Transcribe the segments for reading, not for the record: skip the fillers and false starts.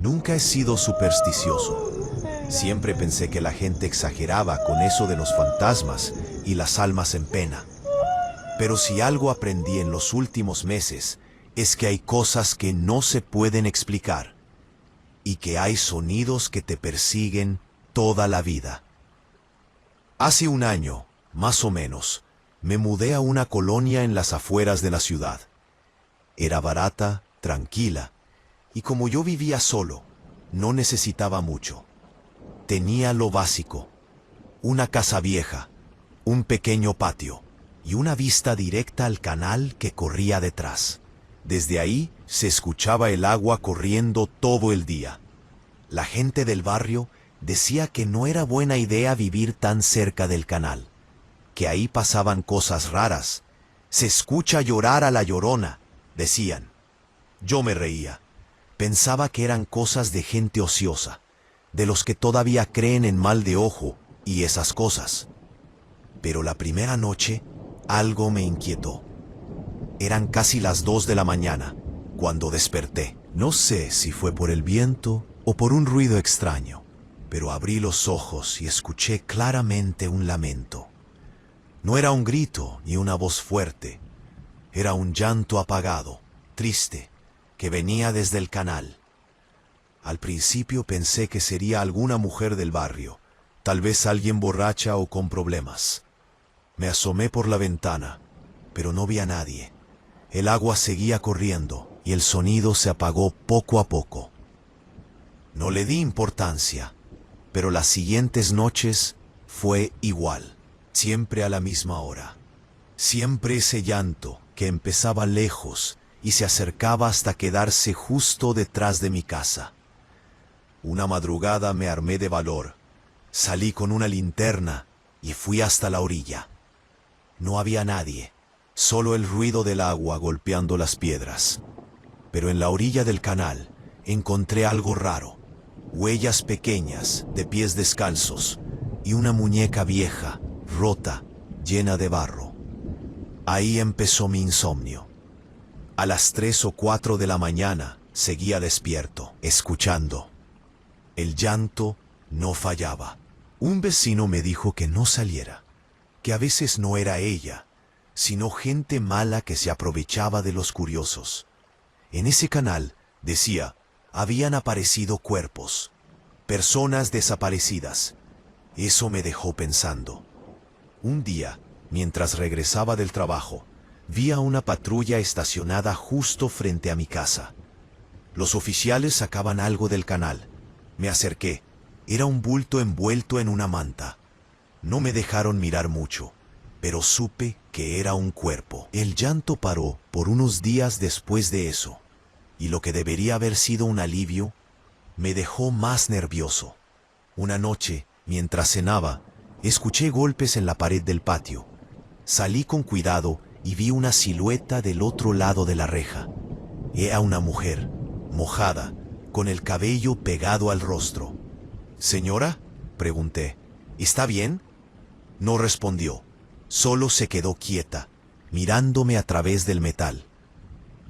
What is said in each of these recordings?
Nunca he sido supersticioso. Siempre pensé que la gente exageraba con eso de los fantasmas y las almas en pena. Pero si algo aprendí en los últimos meses es que hay cosas que no se pueden explicar y que hay sonidos que te persiguen toda la vida. Hace un año, más o menos, me mudé a una colonia en las afueras de la ciudad. Era barata, tranquila, y como yo vivía solo, no necesitaba mucho. Tenía lo básico: una casa vieja, un pequeño patio y una vista directa al canal que corría detrás. Desde ahí se escuchaba el agua corriendo todo el día. La gente del barrio decía que no era buena idea vivir tan cerca del canal, que ahí pasaban cosas raras. Se escucha llorar a la Llorona, decían. Yo me reía. Pensaba que eran cosas de gente ociosa, de los que todavía creen en mal de ojo y esas cosas. Pero la primera noche algo me inquietó. Eran casi las 2 de la mañana cuando desperté. No sé si fue por el viento o por un ruido extraño, pero abrí los ojos y escuché claramente un lamento. No era un grito ni una voz fuerte, era un llanto apagado, triste, que venía desde el canal. Al principio pensé que sería alguna mujer del barrio, tal vez alguien borracha o con problemas. Me asomé por la ventana, pero no vi a nadie. El agua seguía corriendo y el sonido se apagó poco a poco. No le di importancia, pero las siguientes noches fue igual, siempre a la misma hora. Siempre ese llanto que empezaba lejos y se acercaba hasta quedarse justo detrás de mi casa. Una madrugada me armé de valor, salí con una linterna y fui hasta la orilla. No había nadie, solo el ruido del agua golpeando las piedras. Pero en la orilla del canal encontré algo raro: huellas pequeñas de pies descalzos y una muñeca vieja, rota, llena de barro. Ahí empezó mi insomnio. A las 3 o 4 de la mañana seguía despierto, escuchando. El llanto no fallaba. Un vecino me dijo que no saliera, que a veces no era ella, sino gente mala que se aprovechaba de los curiosos. En ese canal, decía, habían aparecido cuerpos, personas desaparecidas. Eso me dejó pensando. Un día, mientras regresaba del trabajo, vi a una patrulla estacionada justo frente a mi casa. Los oficiales sacaban algo del canal. Me acerqué. Era un bulto envuelto en una manta. No me dejaron mirar mucho, pero supe que era un cuerpo. El llanto paró por unos días después de eso, y lo que debería haber sido un alivio, me dejó más nervioso. Una noche, mientras cenaba, escuché golpes en la pared del patio. Salí con cuidado y vi una silueta del otro lado de la reja. Era una mujer, mojada, con el cabello pegado al rostro. «Señora», pregunté, «¿está bien?». No respondió, solo se quedó quieta, mirándome a través del metal.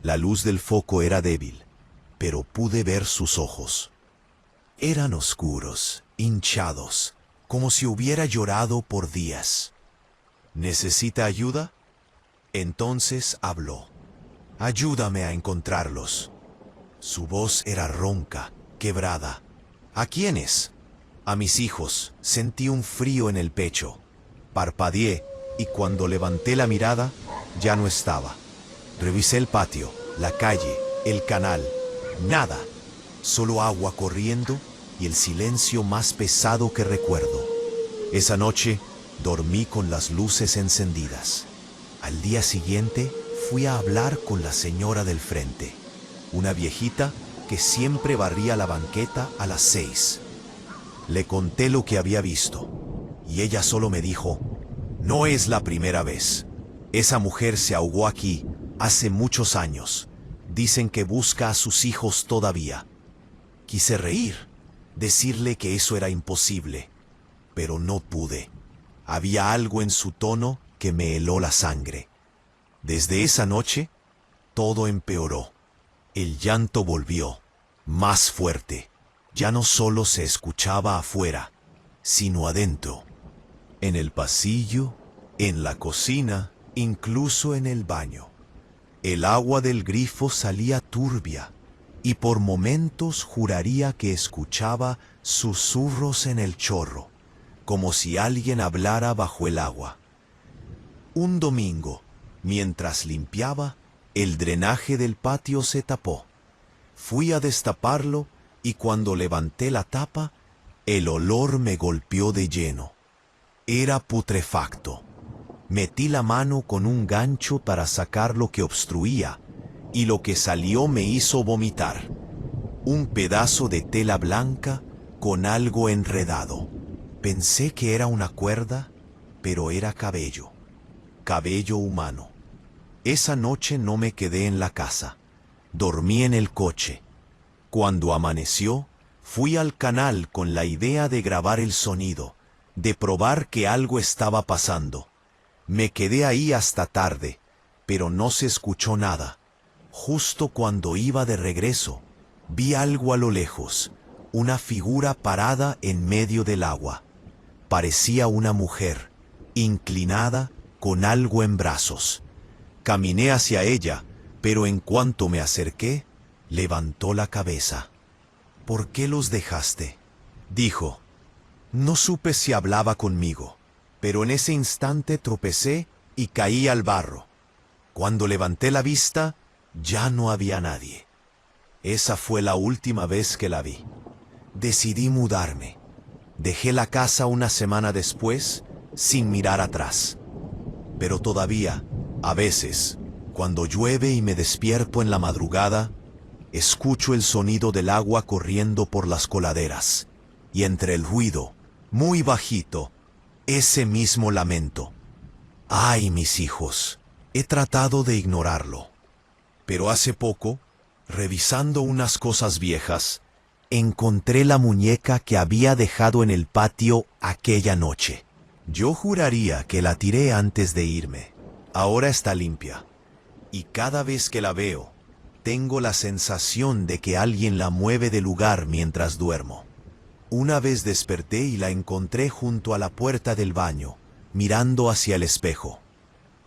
La luz del foco era débil, pero pude ver sus ojos. Eran oscuros, hinchados, como si hubiera llorado por días. «¿Necesita ayuda?». Entonces habló. «Ayúdame a encontrarlos». Su voz era ronca, quebrada. «¿A quiénes?». «A mis hijos». Sentí un frío en el pecho. Parpadeé y cuando levanté la mirada, ya no estaba. Revisé el patio, la calle, el canal. Nada. Solo agua corriendo y el silencio más pesado que recuerdo. Esa noche dormí con las luces encendidas. Al día siguiente fui a hablar con la señora del frente, una viejita que siempre barría la banqueta a las 6. Le conté lo que había visto y ella solo me dijo: «No es la primera vez. Esa mujer se ahogó aquí hace muchos años. Dicen que busca a sus hijos todavía». Quise reír, decirle que eso era imposible, pero no pude. Había algo en su tono que me heló la sangre. Desde esa noche, todo empeoró. El llanto volvió, más fuerte. Ya no solo se escuchaba afuera, sino adentro. En el pasillo, en la cocina, incluso en el baño. El agua del grifo salía turbia, y por momentos juraría que escuchaba susurros en el chorro, como si alguien hablara bajo el agua. Un domingo, mientras limpiaba, el drenaje del patio se tapó. Fui a destaparlo y cuando levanté la tapa, el olor me golpeó de lleno. Era putrefacto. Metí la mano con un gancho para sacar lo que obstruía, y lo que salió me hizo vomitar. Un pedazo de tela blanca con algo enredado. Pensé que era una cuerda, pero era cabello. Cabello humano. Esa noche no me quedé en la casa. Dormí en el coche. Cuando amaneció, fui al canal con la idea de grabar el sonido, de probar que algo estaba pasando. Me quedé ahí hasta tarde, pero no se escuchó nada. Justo cuando iba de regreso, vi algo a lo lejos, una figura parada en medio del agua. Parecía una mujer, inclinada, con algo en brazos. Caminé hacia ella, pero en cuanto me acerqué, levantó la cabeza. ¿Por qué los dejaste?, dijo. No supe si hablaba conmigo, pero en ese instante tropecé y caí al barro. Cuando levanté la vista, ya no había nadie. Esa fue la última vez que la vi. Decidí mudarme. Dejé la casa una semana después, sin mirar atrás. Pero todavía, a veces, cuando llueve y me despierto en la madrugada, escucho el sonido del agua corriendo por las coladeras, y entre el ruido, muy bajito, ese mismo lamento. ¡Ay, mis hijos! He tratado de ignorarlo. Pero hace poco, revisando unas cosas viejas, encontré la muñeca que había dejado en el patio aquella noche. Yo juraría que la tiré antes de irme. Ahora está limpia. Y cada vez que la veo, tengo la sensación de que alguien la mueve de lugar mientras duermo. Una vez desperté y la encontré junto a la puerta del baño, mirando hacia el espejo.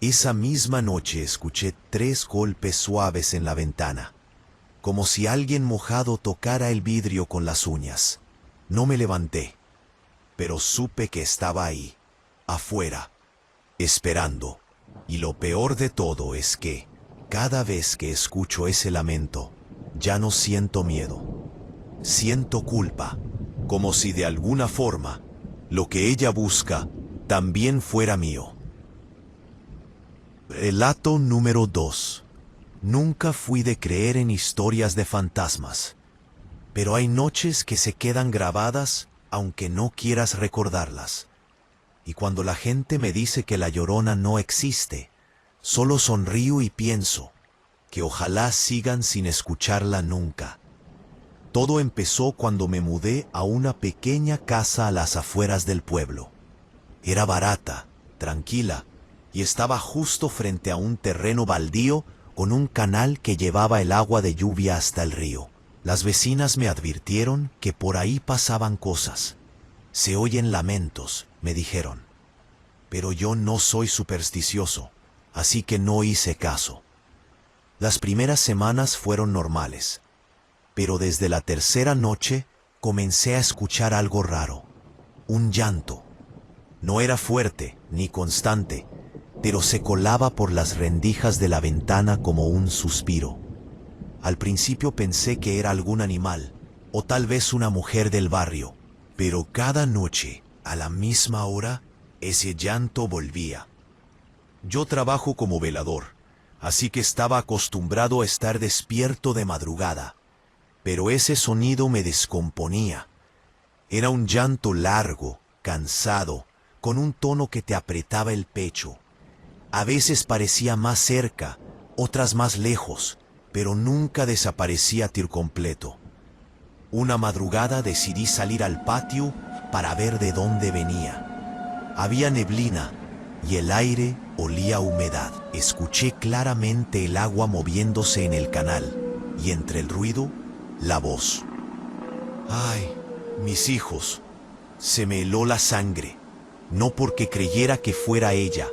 Esa misma noche escuché 3 golpes suaves en la ventana, como si alguien mojado tocara el vidrio con las uñas. No me levanté, pero supe que estaba ahí, afuera, esperando. Y lo peor de todo es que, cada vez que escucho ese lamento, ya no siento miedo. Siento culpa, como si de alguna forma, lo que ella busca también fuera mío. Relato número 2. Nunca fui de creer en historias de fantasmas, pero hay noches que se quedan grabadas aunque no quieras recordarlas. Y cuando la gente me dice que la Llorona no existe, solo sonrío y pienso que ojalá sigan sin escucharla nunca. Todo empezó cuando me mudé a una pequeña casa a las afueras del pueblo. Era barata, tranquila, y estaba justo frente a un terreno baldío con un canal que llevaba el agua de lluvia hasta el río. Las vecinas me advirtieron que por ahí pasaban cosas. Se oyen lamentos, me dijeron. Pero yo no soy supersticioso, así que no hice caso. Las primeras semanas fueron normales, pero desde la tercera noche comencé a escuchar algo raro. Un llanto. No era fuerte ni constante, pero se colaba por las rendijas de la ventana como un suspiro. Al principio pensé que era algún animal, o tal vez una mujer del barrio, pero cada noche, a la misma hora, ese llanto volvía. Yo trabajo como velador, así que estaba acostumbrado a estar despierto de madrugada, pero ese sonido me descomponía. Era un llanto largo, cansado, con un tono que te apretaba el pecho. A veces parecía más cerca, otras más lejos, pero nunca desaparecía por completo. Una madrugada decidí salir al patio para ver de dónde venía. Había neblina y el aire olía a humedad. Escuché claramente el agua moviéndose en el canal y entre el ruido la voz. ¡Ay, mis hijos! Se me heló la sangre, no porque creyera que fuera ella,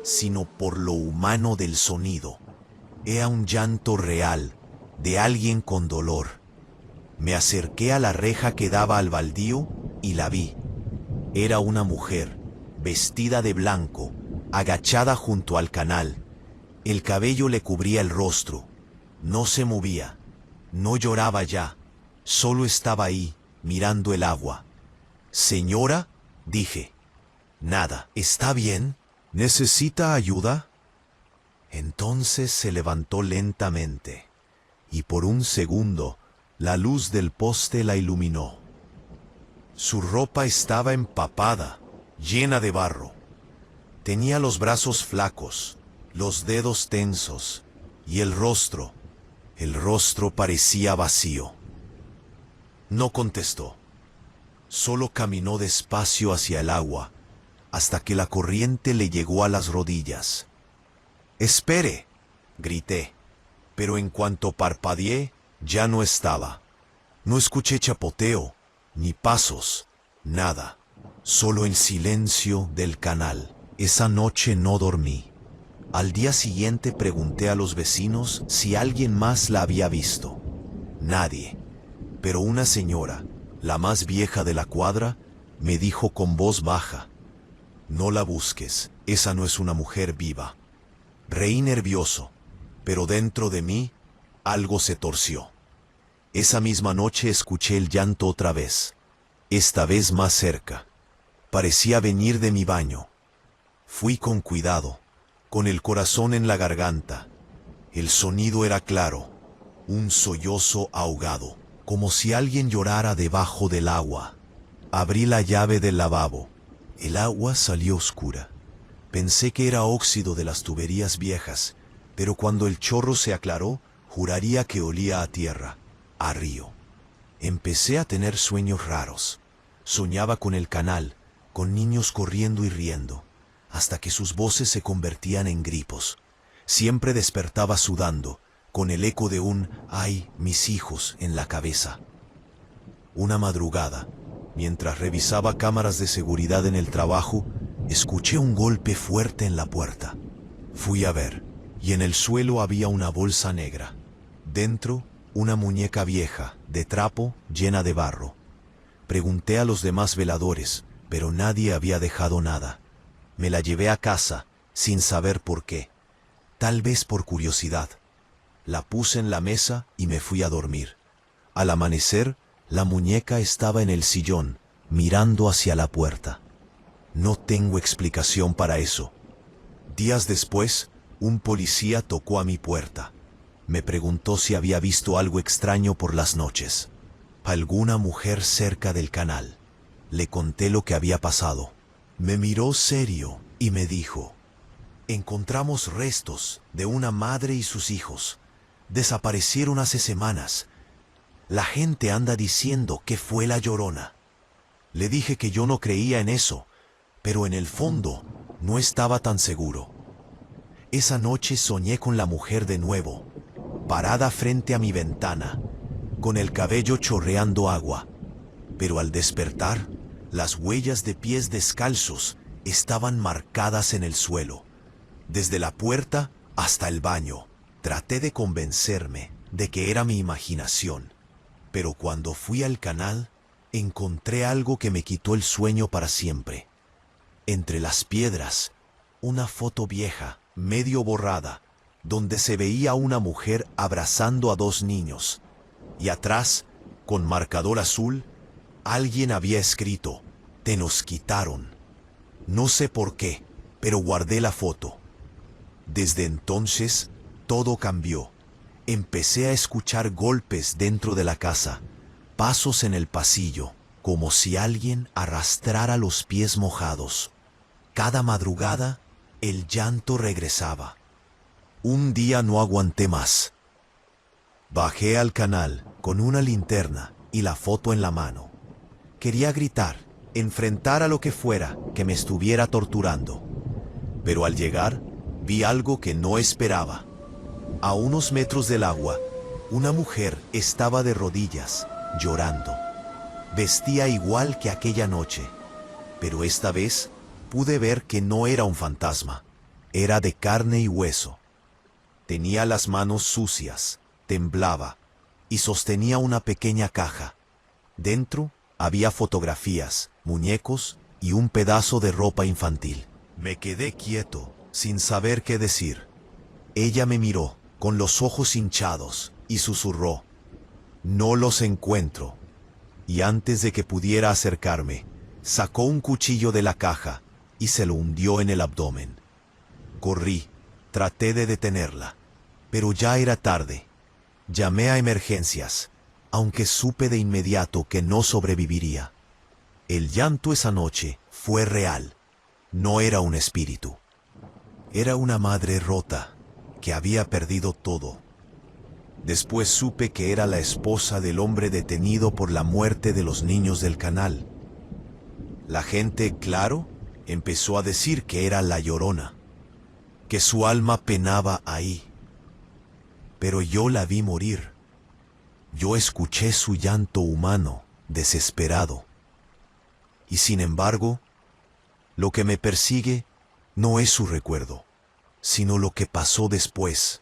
sino por lo humano del sonido. Era un llanto real, de alguien con dolor. Me acerqué a la reja que daba al baldío y la vi. Era una mujer, vestida de blanco, agachada junto al canal. El cabello le cubría el rostro. No se movía, no lloraba ya, solo estaba ahí, mirando el agua. «Señora», dije. «Nada, ¿está bien? ¿Necesita ayuda?» Entonces se levantó lentamente, y por un segundo la luz del poste la iluminó. Su ropa estaba empapada, llena de barro. Tenía los brazos flacos, los dedos tensos, y el rostro parecía vacío. No contestó. Solo caminó despacio hacia el agua, hasta que la corriente le llegó a las rodillas. «¡Espere!», grité, pero en cuanto parpadeé, ya no estaba. No escuché chapoteo, ni pasos, nada, solo el silencio del canal. Esa noche no dormí. Al día siguiente pregunté a los vecinos si alguien más la había visto. Nadie, pero una señora, la más vieja de la cuadra, me dijo con voz baja: «No la busques, esa no es una mujer viva». Reí nervioso, pero dentro de mí algo se torció. Esa misma noche escuché el llanto otra vez, esta vez más cerca. Parecía venir de mi baño. Fui con cuidado, con el corazón en la garganta. El sonido era claro, un sollozo ahogado, como si alguien llorara debajo del agua. Abrí la llave del lavabo. El agua salió oscura. Pensé que era óxido de las tuberías viejas, pero cuando el chorro se aclaró, juraría que olía a tierra, a río. Empecé a tener sueños raros. Soñaba con el canal, con niños corriendo y riendo, hasta que sus voces se convertían en gripos. Siempre despertaba sudando, con el eco de un «ay, mis hijos» en la cabeza. Una madrugada, mientras revisaba cámaras de seguridad en el trabajo, escuché un golpe fuerte en la puerta. Fui a ver, y en el suelo había una bolsa negra. Dentro, una muñeca vieja, de trapo, llena de barro. Pregunté a los demás veladores, pero nadie había dejado nada. Me la llevé a casa, sin saber por qué. Tal vez por curiosidad. La puse en la mesa y me fui a dormir. Al amanecer, la muñeca estaba en el sillón, mirando hacia la puerta. No tengo explicación para eso. Días después, un policía tocó a mi puerta. Me preguntó si había visto algo extraño por las noches. Alguna mujer cerca del canal. Le conté lo que había pasado. Me miró serio y me dijo: «Encontramos restos de una madre y sus hijos. Desaparecieron hace semanas. La gente anda diciendo que fue la Llorona». Le dije que yo no creía en eso, pero en el fondo no estaba tan seguro. Esa noche soñé con la mujer de nuevo, parada frente a mi ventana, con el cabello chorreando agua. Pero al despertar, las huellas de pies descalzos estaban marcadas en el suelo, desde la puerta hasta el baño. Traté de convencerme de que era mi imaginación, pero cuando fui al canal, encontré algo que me quitó el sueño para siempre. Entre las piedras, una foto vieja, medio borrada, donde se veía a una mujer abrazando a dos niños. Y atrás, con marcador azul, alguien había escrito: «Te nos quitaron». No sé por qué, pero guardé la foto. Desde entonces, todo cambió. Empecé a escuchar golpes dentro de la casa, pasos en el pasillo, como si alguien arrastrara los pies mojados. Cada madrugada, el llanto regresaba. Un día no aguanté más. Bajé al canal con una linterna y la foto en la mano. Quería gritar, enfrentar a lo que fuera que me estuviera torturando. Pero al llegar, vi algo que no esperaba. A unos metros del agua, Una mujer estaba de rodillas, llorando. Vestía igual que aquella noche, pero esta vez pude ver que no era un fantasma, era de carne y hueso. Tenía las manos sucias, temblaba y sostenía una pequeña caja. Dentro había fotografías, muñecos y un pedazo de ropa infantil. Me quedé quieto, sin saber qué decir. Ella me miró, con los ojos hinchados, y susurró: «No los encuentro». Y antes de que pudiera acercarme, sacó un cuchillo de la caja y se lo hundió en el abdomen. Corrí, traté de detenerla, pero ya era tarde. Llamé a emergencias, aunque supe de inmediato que no sobreviviría. El llanto esa noche fue real, no era un espíritu. Era una madre rota, que había perdido todo. Después supe que era la esposa del hombre detenido por la muerte de los niños del canal. La gente, claro, empezó a decir que era la Llorona, que su alma penaba ahí. Pero yo la vi morir. Yo escuché su llanto humano, desesperado. Y sin embargo, lo que me persigue no es su recuerdo, sino lo que pasó después.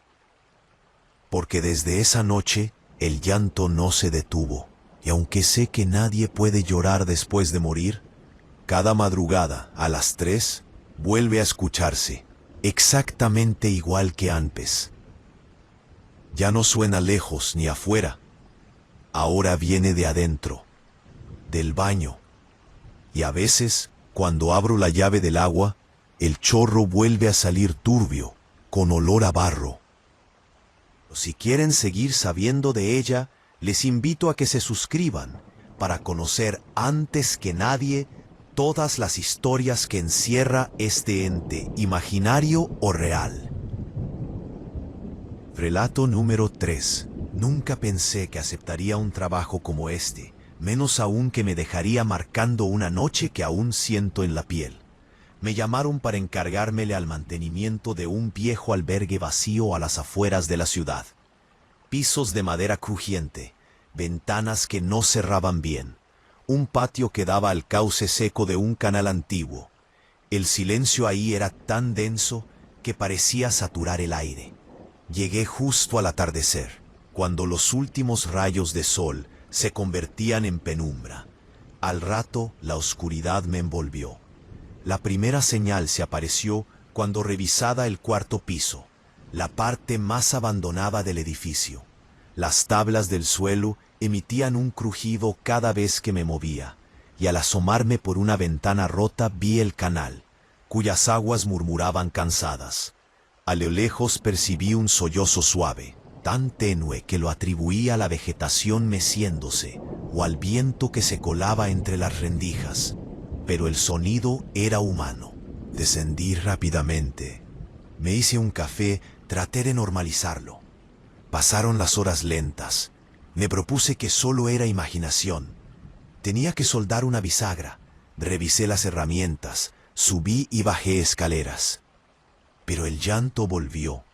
Porque desde esa noche el llanto no se detuvo, y aunque sé que nadie puede llorar después de morir, cada madrugada a las 3 vuelve a escucharse, exactamente igual que antes. Ya no suena lejos ni afuera, ahora viene de adentro, del baño, y a veces, cuando abro la llave del agua, el chorro vuelve a salir turbio, con olor a barro. Si quieren seguir sabiendo de ella, les invito a que se suscriban para conocer antes que nadie todas las historias que encierra este ente, imaginario o real. Relato número 3. Nunca pensé que aceptaría un trabajo como este, menos aún que me dejaría marcando una noche que aún siento en la piel. Me llamaron para encargármele al mantenimiento de un viejo albergue vacío a las afueras de la ciudad. Pisos de madera crujiente, ventanas que no cerraban bien, un patio que daba al cauce seco de un canal antiguo. El silencio ahí era tan denso que parecía saturar el aire. Llegué justo al atardecer, cuando los últimos rayos de sol se convertían en penumbra. Al rato la oscuridad me envolvió. La primera señal se apareció cuando revisaba el cuarto piso, la parte más abandonada del edificio. Las tablas del suelo emitían un crujido cada vez que me movía, y al asomarme por una ventana rota vi el canal, cuyas aguas murmuraban cansadas. A lo lejos percibí un sollozo suave, tan tenue que lo atribuía a la vegetación meciéndose o al viento que se colaba entre las rendijas. Pero el sonido era humano. Descendí rápidamente. Me hice un café, traté de normalizarlo. Pasaron las horas lentas. Me propuse que solo era imaginación. Tenía que soldar una bisagra. Revisé las herramientas, subí y bajé escaleras. Pero el llanto volvió,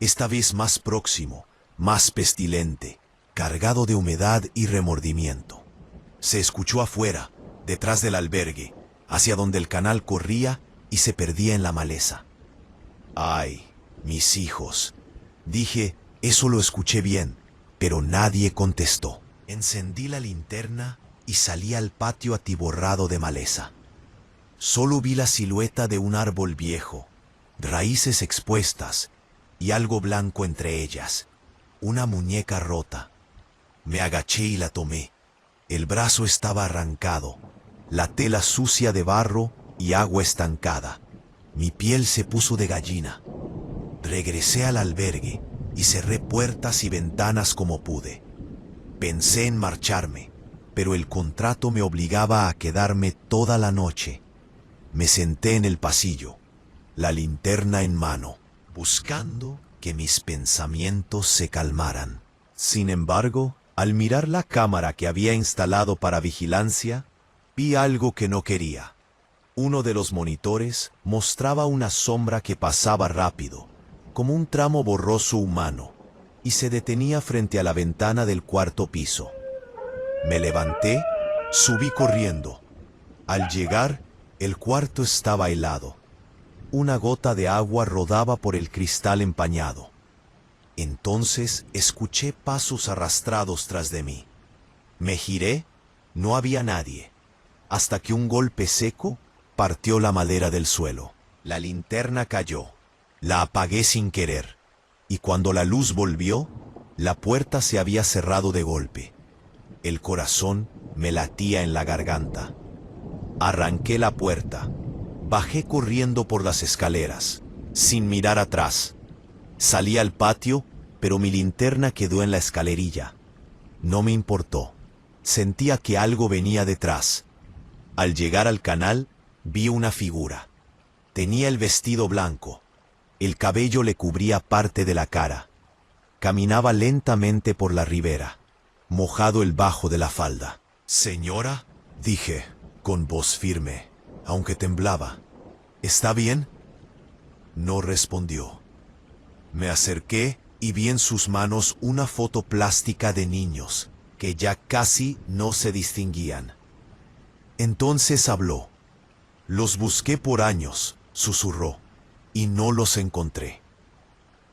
esta vez más próximo, más pestilente, cargado de humedad y remordimiento. Se escuchó afuera, detrás del albergue, hacia donde el canal corría y se perdía en la maleza. ¡Ay, mis hijos! Dije, eso lo escuché bien, pero nadie contestó. Encendí la linterna y salí al patio atiborrado de maleza. Solo vi la silueta de un árbol viejo, raíces expuestas y algo blanco entre ellas, una muñeca rota. Me agaché y la tomé. El brazo estaba arrancado, la tela sucia de barro y agua estancada. Mi piel se puso de gallina. Regresé al albergue y cerré puertas y ventanas como pude. Pensé en marcharme, pero el contrato me obligaba a quedarme toda la noche. Me senté en el pasillo, la linterna en mano, buscando que mis pensamientos se calmaran. Sin embargo, al mirar la cámara que había instalado para vigilancia, vi algo que no quería. Uno de los monitores mostraba una sombra que pasaba rápido, como un tramo borroso humano. y se detenía frente a la ventana del cuarto piso. Me levanté, subí corriendo. Al llegar, el cuarto estaba helado. Una gota de agua rodaba por el cristal empañado. Entonces escuché pasos arrastrados tras de mí. Me giré, no había nadie, hasta que un golpe seco partió la madera del suelo. La linterna cayó. La apagué sin querer, y cuando la luz volvió, la puerta se había cerrado de golpe. El corazón me latía en la garganta. Arranqué la puerta. Bajé corriendo por las escaleras, sin mirar atrás. Salí al patio, pero mi linterna quedó en la escalerilla. No me importó. Sentía que algo venía detrás. Al llegar al canal, vi una figura. Tenía el vestido blanco. El cabello le cubría parte de la cara. Caminaba lentamente por la ribera, mojado el bajo de la falda. «Señora», dije, con voz firme, aunque temblaba, «¿está bien?». No respondió. Me acerqué y vi en sus manos una foto plástica de niños, que ya casi no se distinguían. Entonces habló. «Los busqué por años», susurró, «y no los encontré».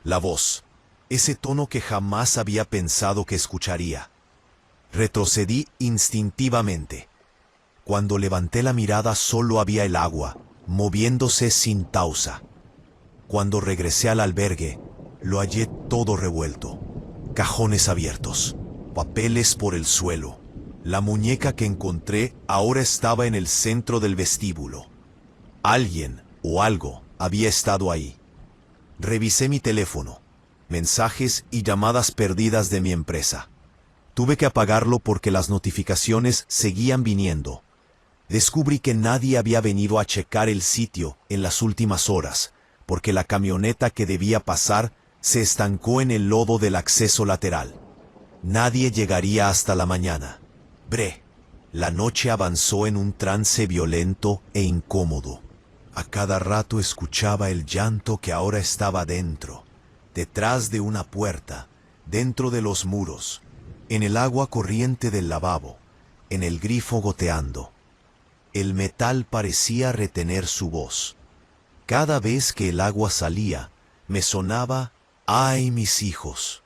La voz, ese tono que jamás había pensado que escucharía. Retrocedí instintivamente. Cuando levanté la mirada solo había el agua, moviéndose sin pausa. Cuando regresé al albergue, lo hallé todo revuelto. Cajones abiertos, papeles por el suelo. La muñeca que encontré ahora estaba en el centro del vestíbulo. Alguien o algo había estado ahí. Revisé mi teléfono, mensajes y llamadas perdidas de mi empresa. Tuve que apagarlo porque las notificaciones seguían viniendo. Descubrí que nadie había venido a checar el sitio en las últimas horas, porque la camioneta que debía pasar se estancó en el lodo del acceso lateral. Nadie llegaría hasta la mañana. La noche avanzó en un trance violento e incómodo. A cada rato escuchaba el llanto que ahora estaba dentro, detrás de una puerta, dentro de los muros, en el agua corriente del lavabo, en el grifo goteando. El metal parecía retener su voz. Cada vez que el agua salía, me sonaba «¡Ay, mis hijos!».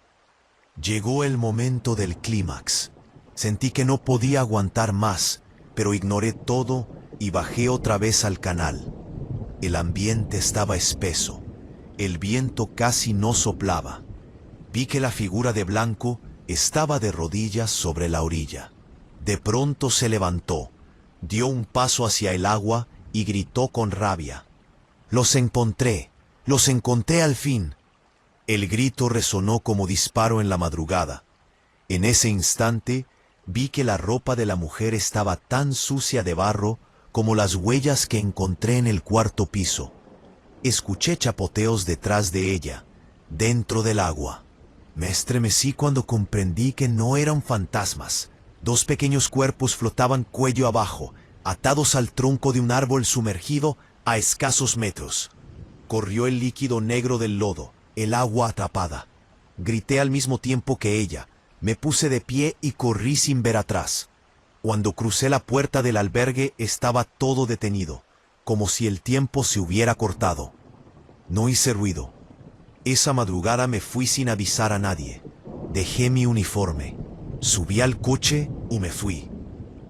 Llegó el momento del clímax. Sentí que no podía aguantar más, pero ignoré todo y bajé otra vez al canal. El ambiente estaba espeso. El viento casi no soplaba. Vi que la figura de blanco estaba de rodillas sobre la orilla. De pronto se levantó, dio un paso hacia el agua y gritó con rabia. «¡Los encontré! ¡Los encontré al fin!». El grito resonó como disparo en la madrugada. En ese instante vi que la ropa de la mujer estaba tan sucia de barro como las huellas que encontré en el cuarto piso. Escuché chapoteos detrás de ella, dentro del agua. Me estremecí cuando comprendí que no eran fantasmas. Dos pequeños cuerpos flotaban cuello abajo, atados al tronco de un árbol sumergido a escasos metros. Corrió el líquido negro del lodo, el agua atrapada. Grité al mismo tiempo que ella. Me puse de pie y corrí sin ver atrás. Cuando crucé la puerta del albergue estaba todo detenido, como si el tiempo se hubiera cortado. No hice ruido. Esa madrugada me fui sin avisar a nadie. Dejé mi uniforme, subí al coche y me fui.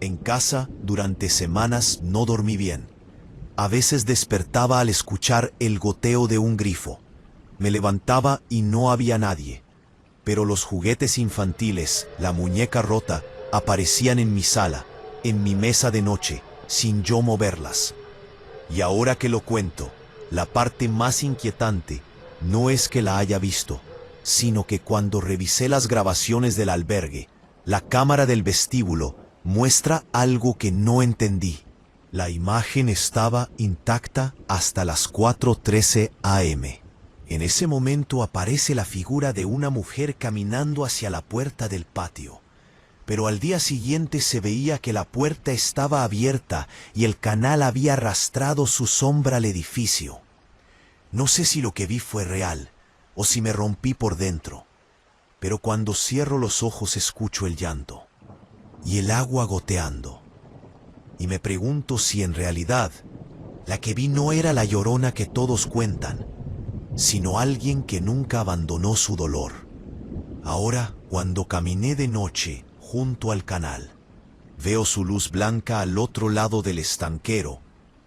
En casa, durante semanas, no dormí bien. A veces despertaba al escuchar el goteo de un grifo. Me levantaba y no había nadie. Pero los juguetes infantiles, la muñeca rota, aparecían en mi sala, en mi mesa de noche, sin yo moverlas. Y ahora que lo cuento, la parte más inquietante no es que la haya visto, sino que cuando revisé las grabaciones del albergue, la cámara del vestíbulo muestra algo que no entendí. La imagen estaba intacta hasta las 4:13 am. En ese momento aparece la figura de una mujer caminando hacia la puerta del patio. Pero al día siguiente se veía que la puerta estaba abierta y el canal había arrastrado su sombra al edificio. No sé si lo que vi fue real o si me rompí por dentro. pero cuando cierro los ojos escucho el llanto y el agua goteando. Y me pregunto si en realidad la que vi no era la llorona que todos cuentan, sino alguien que nunca abandonó su dolor. Ahora, cuando caminé de noche junto al canal, veo su luz blanca al otro lado del estanquero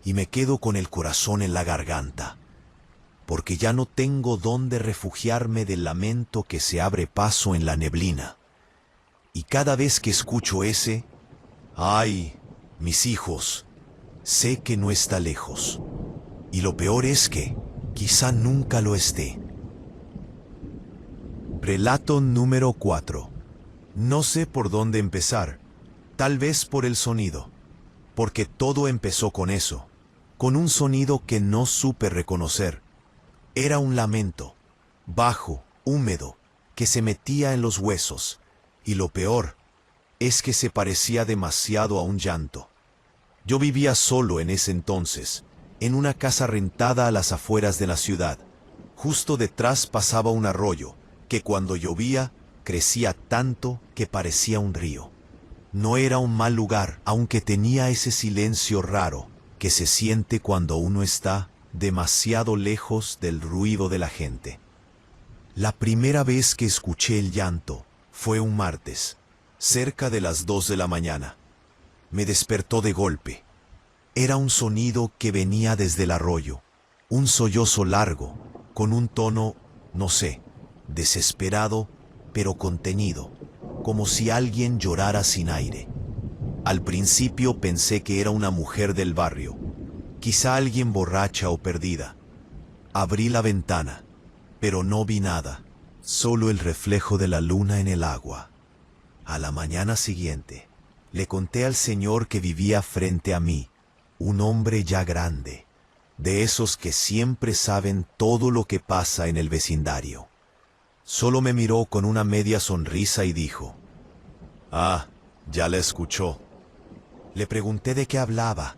y me quedo con el corazón en la garganta, porque ya no tengo dónde refugiarme del lamento que se abre paso en la neblina. Y cada vez que escucho ese, ¡ay, mis hijos!, sé que no está lejos. Y lo peor es que quizá nunca lo esté. Relato número 4. No sé por dónde empezar. Tal vez por el sonido. Porque todo empezó con eso. Con un sonido que no supe reconocer. Era un lamento. Bajo, húmedo, que se metía en los huesos. Y lo peor es que se parecía demasiado a un llanto. Yo vivía solo en ese entonces, en una casa rentada a las afueras de la ciudad. Justo detrás pasaba un arroyo, que cuando llovía, crecía tanto que parecía un río. No era un mal lugar, aunque tenía ese silencio raro que se siente cuando uno está demasiado lejos del ruido de la gente. La primera vez que escuché el llanto fue un martes, cerca de las 2 de la mañana. Me despertó de golpe. Era un sonido que venía desde el arroyo, un sollozo largo, con un tono, no sé, desesperado, pero contenido, como si alguien llorara sin aire. Al principio pensé que era una mujer del barrio, quizá alguien borracha o perdida. Abrí la ventana, pero no vi nada, solo el reflejo de la luna en el agua. A la mañana siguiente, le conté al señor que vivía frente a mí, un hombre ya grande, de esos que siempre saben todo lo que pasa en el vecindario. Solo me miró con una media sonrisa y dijo: «Ah, ya la escuchó». Le pregunté de qué hablaba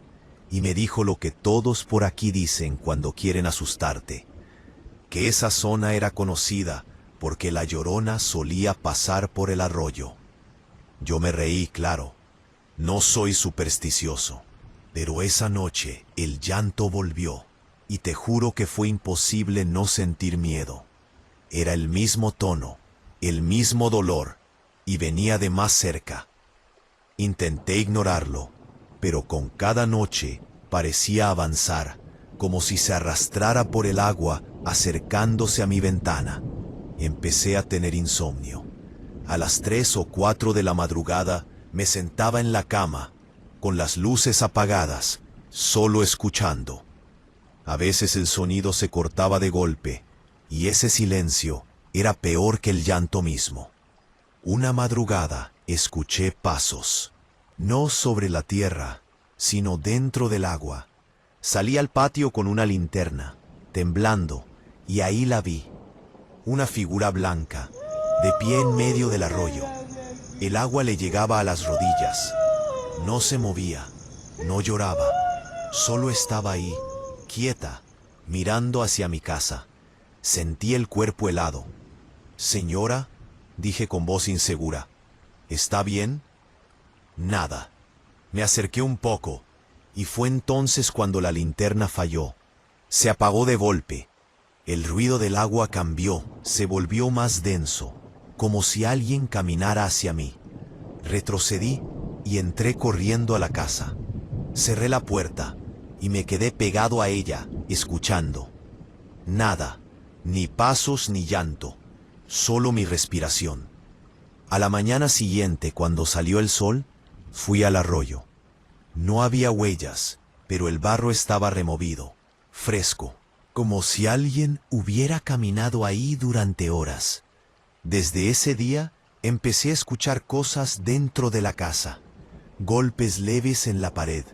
y me dijo lo que todos por aquí dicen cuando quieren asustarte, que esa zona era conocida porque la Llorona solía pasar por el arroyo. Yo me reí, claro. No soy supersticioso, pero esa noche el llanto volvió, y te juro que fue imposible no sentir miedo. Era el mismo tono, el mismo dolor, y venía de más cerca. Intenté ignorarlo, pero con cada noche parecía avanzar, como si se arrastrara por el agua acercándose a mi ventana. Empecé a tener insomnio. A las 3 o 4 de la madrugada me sentaba en la cama, con las luces apagadas, solo escuchando. A veces el sonido se cortaba de golpe, y ese silencio era peor que el llanto mismo. Una madrugada escuché pasos, no sobre la tierra, sino dentro del agua. Salí al patio con una linterna, temblando, y ahí la vi. Una figura blanca, de pie en medio del arroyo. El agua le llegaba a las rodillas. No se movía, no lloraba, solo estaba ahí, quieta, mirando hacia mi casa. Sentí el cuerpo helado. «Señora», dije con voz insegura, «¿está bien?» Nada. Me acerqué un poco, y fue entonces cuando la linterna falló. Se apagó de golpe. El ruido del agua cambió, se volvió más denso, como si alguien caminara hacia mí. Retrocedí y entré corriendo a la casa. Cerré la puerta y me quedé pegado a ella, escuchando. Nada, ni pasos ni llanto, solo mi respiración. A la mañana siguiente, cuando salió el sol, fui al arroyo. No había huellas, pero el barro estaba removido, fresco, como si alguien hubiera caminado ahí durante horas. Desde ese día empecé a escuchar cosas dentro de la casa, golpes leves en la pared,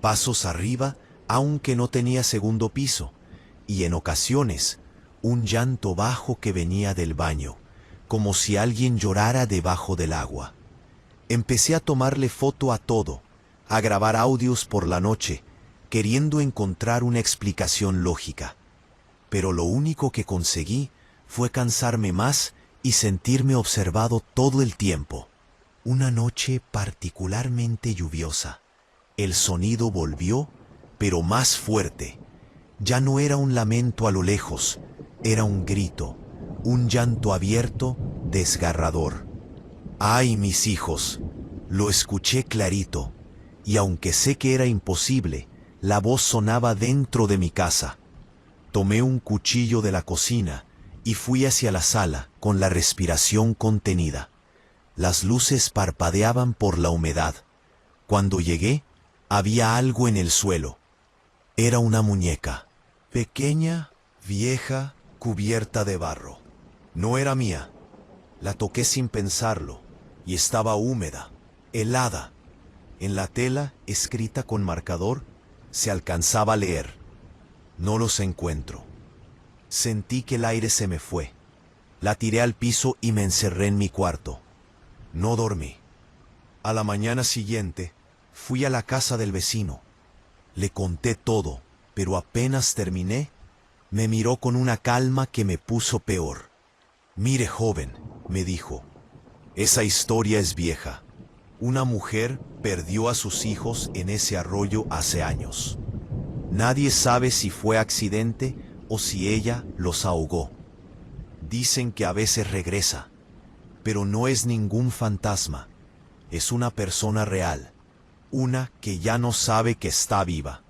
pasos arriba, aunque no tenía segundo piso, y en ocasiones un llanto bajo que venía del baño, como si alguien llorara debajo del agua. Empecé a tomarle foto a todo, a grabar audios por la noche, queriendo encontrar una explicación lógica. Pero lo único que conseguí fue cansarme más y sentirme observado todo el tiempo. Una noche particularmente lluviosa. El sonido volvió, pero más fuerte. Ya no era un lamento a lo lejos, era un grito, un llanto abierto, desgarrador. ¡Ay, mis hijos! Lo escuché clarito, y aunque sé que era imposible, la voz sonaba dentro de mi casa. Tomé un cuchillo de la cocina y fui hacia la sala con la respiración contenida. Las luces parpadeaban por la humedad. Cuando llegué, había algo en el suelo. Era una muñeca, pequeña, vieja, cubierta de barro. No era mía. La toqué sin pensarlo y estaba húmeda, helada. En la tela, escrita con marcador, se alcanzaba a leer: no los encuentro. Sentí que el aire se me fue. La tiré al piso y me encerré en mi cuarto. No dormí. A la mañana siguiente, fui a la casa del vecino. Le conté todo, pero apenas terminé, me miró con una calma que me puso peor. Mire, joven, me dijo, esa historia es vieja. Una mujer perdió a sus hijos en ese arroyo hace años. Nadie sabe si fue accidente o si ella los ahogó. Dicen que a veces regresa, pero no es ningún fantasma. Es una persona real, una que ya no sabe que está viva.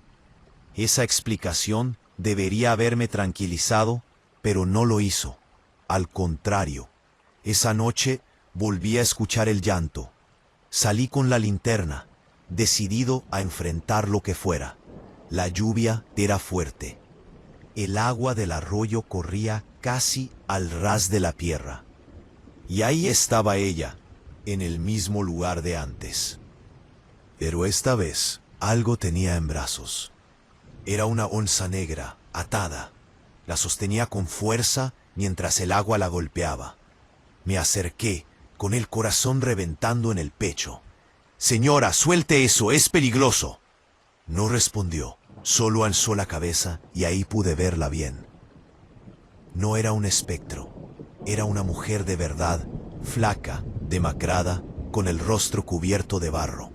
Esa explicación debería haberme tranquilizado, pero no lo hizo. Al contrario, esa noche volví a escuchar el llanto. Salí con la linterna, decidido a enfrentar lo que fuera. La lluvia era fuerte. El agua del arroyo corría casi al ras de la tierra. Y ahí estaba ella, en el mismo lugar de antes. Pero esta vez algo tenía en brazos. Era una onza negra, atada. La sostenía con fuerza mientras el agua la golpeaba. Me acerqué, con el corazón reventando en el pecho. «Señora, suelte eso, es peligroso». No respondió, solo alzó la cabeza y ahí pude verla bien. No era un espectro, era una mujer de verdad, flaca, demacrada, con el rostro cubierto de barro.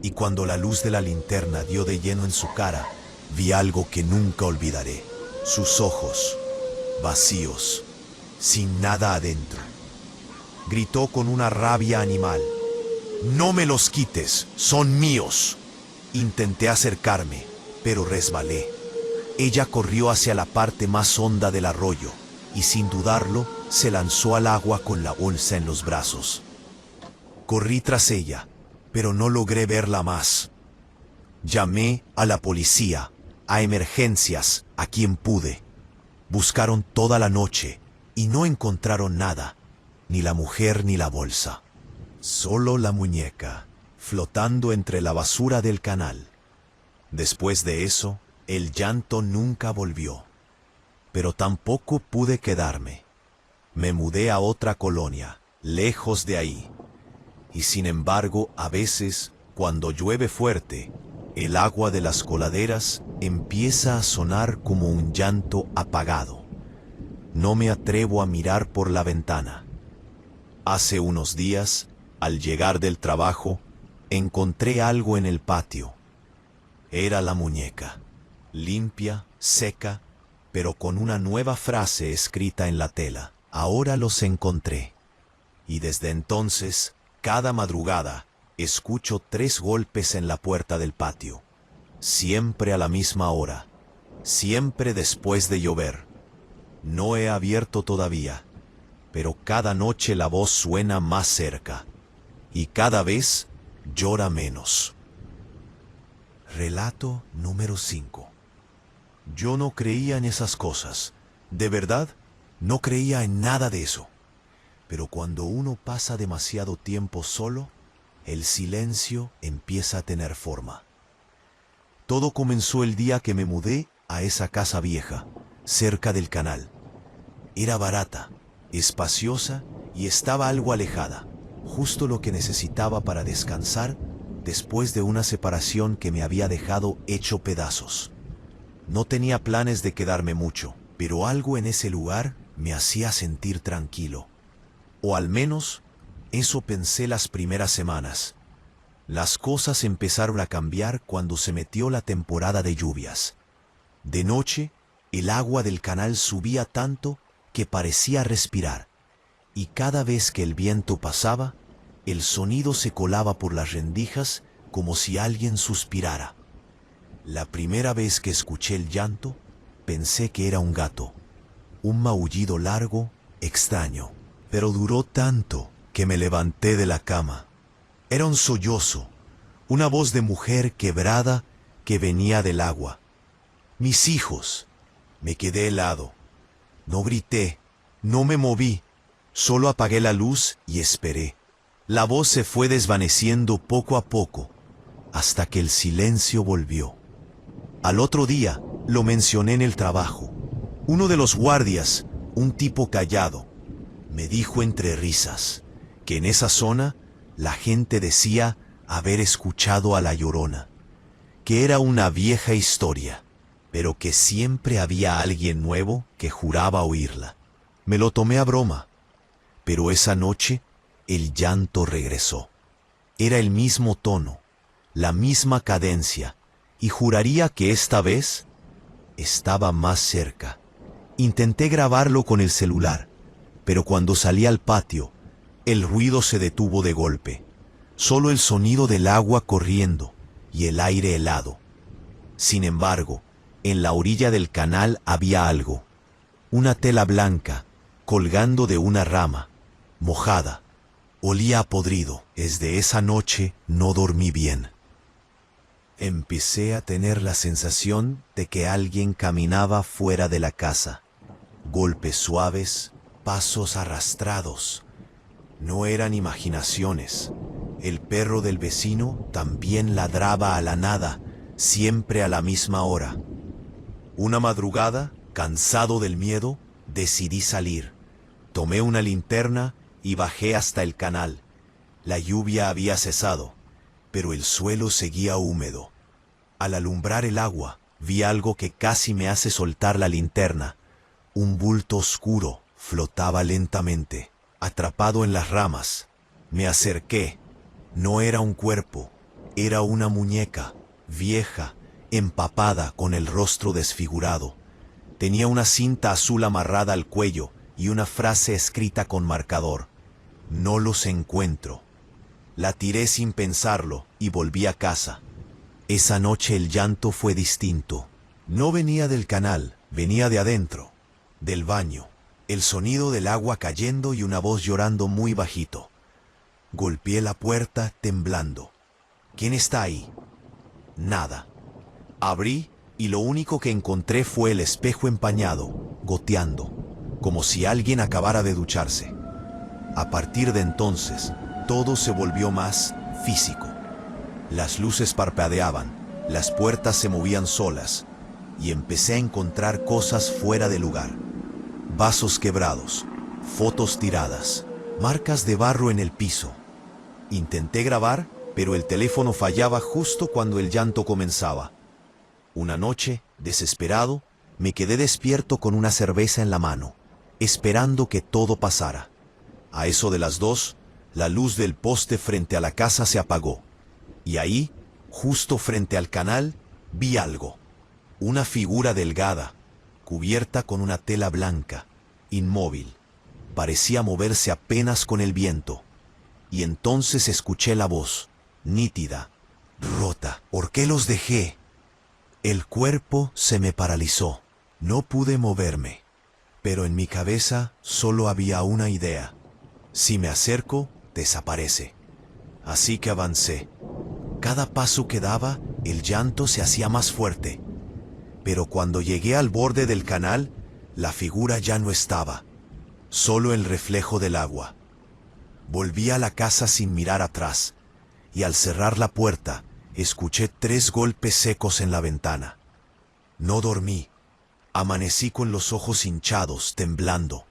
Y cuando la luz de la linterna dio de lleno en su cara, vi algo que nunca olvidaré. Sus ojos, vacíos, sin nada adentro. Gritó con una rabia animal: «No me los quites, son míos». Intenté acercarme, pero resbalé. Ella corrió hacia la parte más honda del arroyo y sin dudarlo se lanzó al agua con la bolsa en los brazos. Corrí tras ella, pero no logré verla más. Llamé a la policía, a emergencias, a quien pude. Buscaron toda la noche y no encontraron nada, ni la mujer ni la bolsa. Solo la muñeca, flotando entre la basura del canal. Después de eso, el llanto nunca volvió. Pero tampoco pude quedarme. Me mudé a otra colonia, lejos de ahí. Y sin embargo, a veces, cuando llueve fuerte, el agua de las coladeras empieza a sonar como un llanto apagado. No me atrevo a mirar por la ventana. Hace unos días, al llegar del trabajo, encontré algo en el patio. Era la muñeca, limpia, seca, pero con una nueva frase escrita en la tela. Ahora los encontré. Y desde entonces, cada madrugada, escucho 3 golpes en la puerta del patio. Siempre a la misma hora. Siempre después de llover. No he abierto todavía, pero cada noche la voz suena más cerca. Y cada vez llora menos. Relato número 5. Yo no creía en esas cosas. De verdad, no creía en nada de eso. Pero cuando uno pasa demasiado tiempo solo, el silencio empieza a tener forma. Todo comenzó el día que me mudé a esa casa vieja, cerca del canal. Era barata, espaciosa y estaba algo alejada, justo lo que necesitaba para descansar después de una separación que me había dejado hecho pedazos. No tenía planes de quedarme mucho, pero algo en ese lugar me hacía sentir tranquilo. O al menos, eso pensé las primeras semanas. Las cosas empezaron a cambiar cuando se metió la temporada de lluvias. De noche, el agua del canal subía tanto que parecía respirar, y cada vez que el viento pasaba, el sonido se colaba por las rendijas como si alguien suspirara. La primera vez que escuché el llanto, pensé que era un gato, un maullido largo, extraño, pero duró tanto que me levanté de la cama. Era un sollozo, una voz de mujer quebrada que venía del agua. Mis hijos. Me quedé helado. No grité, no me moví, solo apagué la luz y esperé. La voz se fue desvaneciendo poco a poco, hasta que el silencio volvió. Al otro día, lo mencioné en el trabajo. Uno de los guardias, un tipo callado, me dijo entre risas que en esa zona la gente decía haber escuchado a la Llorona, que era una vieja historia, pero que siempre había alguien nuevo que juraba oírla. Me lo tomé a broma, pero esa noche el llanto regresó. Era el mismo tono, la misma cadencia, y juraría que esta vez estaba más cerca. Intenté grabarlo con el celular, pero cuando salí al patio, el ruido se detuvo de golpe. Solo el sonido del agua corriendo y el aire helado. Sin embargo, en la orilla del canal había algo. Una tela blanca, colgando de una rama, mojada. Olía a podrido. Desde esa noche no dormí bien. Empecé a tener la sensación de que alguien caminaba fuera de la casa. Golpes suaves, pasos arrastrados. No eran imaginaciones. El perro del vecino también ladraba a la nada, siempre a la misma hora. Una madrugada, cansado del miedo, decidí salir. Tomé una linterna y bajé hasta el canal. La lluvia había cesado, pero el suelo seguía húmedo. Al alumbrar el agua, vi algo que casi me hace soltar la linterna. Un bulto oscuro flotaba lentamente, atrapado en las ramas. Me acerqué. No era un cuerpo, era una muñeca, vieja, empapada, con el rostro desfigurado. Tenía una cinta azul amarrada al cuello y una frase escrita con marcador: "No los encuentro". La tiré sin pensarlo y volví a casa. Esa noche el llanto fue distinto. No venía del canal, venía de adentro, del baño. El sonido del agua cayendo y una voz llorando muy bajito. Golpeé la puerta temblando. ¿Quién está ahí? Nada. Abrí y lo único que encontré fue el espejo empañado, goteando, como si alguien acabara de ducharse. A partir de entonces, todo se volvió más físico. Las luces parpadeaban, las puertas se movían solas, y empecé a encontrar cosas fuera de lugar. Vasos quebrados, fotos tiradas, marcas de barro en el piso. Intenté grabar, pero el teléfono fallaba justo cuando el llanto comenzaba. Una noche, desesperado, me quedé despierto con una cerveza en la mano, esperando que todo pasara. A eso de las 2, la luz del poste frente a la casa se apagó. Y ahí, justo frente al canal, vi algo. Una figura delgada, cubierta con una tela blanca, inmóvil. Parecía moverse apenas con el viento. Y entonces escuché la voz, nítida, rota. ¿Por qué los dejé? El cuerpo se me paralizó. No pude moverme. Pero en mi cabeza solo había una idea. Si me acerco, desaparece. Así que avancé. Cada paso que daba, el llanto se hacía más fuerte. Pero cuando llegué al borde del canal, la figura ya no estaba. Solo el reflejo del agua. Volví a la casa sin mirar atrás, y al cerrar la puerta, escuché 3 golpes secos en la ventana. No dormí. Amanecí con los ojos hinchados, temblando.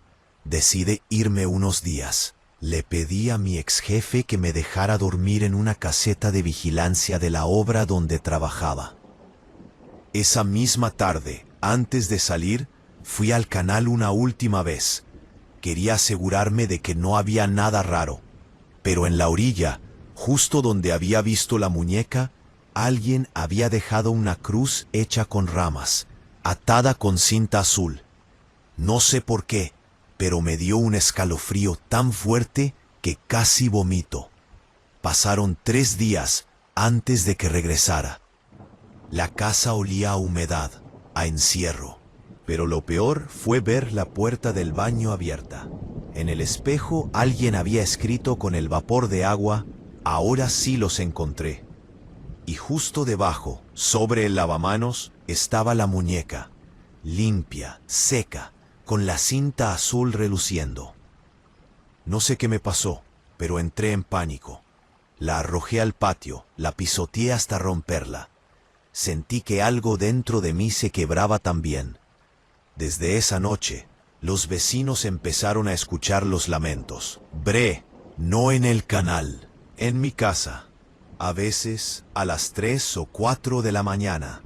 Decidí irme unos días. Le pedí a mi ex jefe que me dejara dormir en una caseta de vigilancia de la obra donde trabajaba. Esa misma tarde, antes de salir, fui al canal una última vez. Quería asegurarme de que no había nada raro. Pero en la orilla, justo donde había visto la muñeca, alguien había dejado una cruz hecha con ramas, atada con cinta azul. No sé por qué, pero me dio un escalofrío tan fuerte que casi vomito. Pasaron 3 días antes de que regresara. La casa olía a humedad, a encierro. Pero lo peor fue ver la puerta del baño abierta. En el espejo alguien había escrito con el vapor de agua: "Ahora sí los encontré". Y justo debajo, sobre el lavamanos, estaba la muñeca, limpia, seca, con la cinta azul reluciendo. No sé qué me pasó, pero entré en pánico. La arrojé al patio, la pisoteé hasta romperla. Sentí que algo dentro de mí se quebraba también. Desde esa noche, los vecinos empezaron a escuchar los lamentos. Bre, no en el canal, en mi casa. A veces, a las 3 o 4 de la mañana,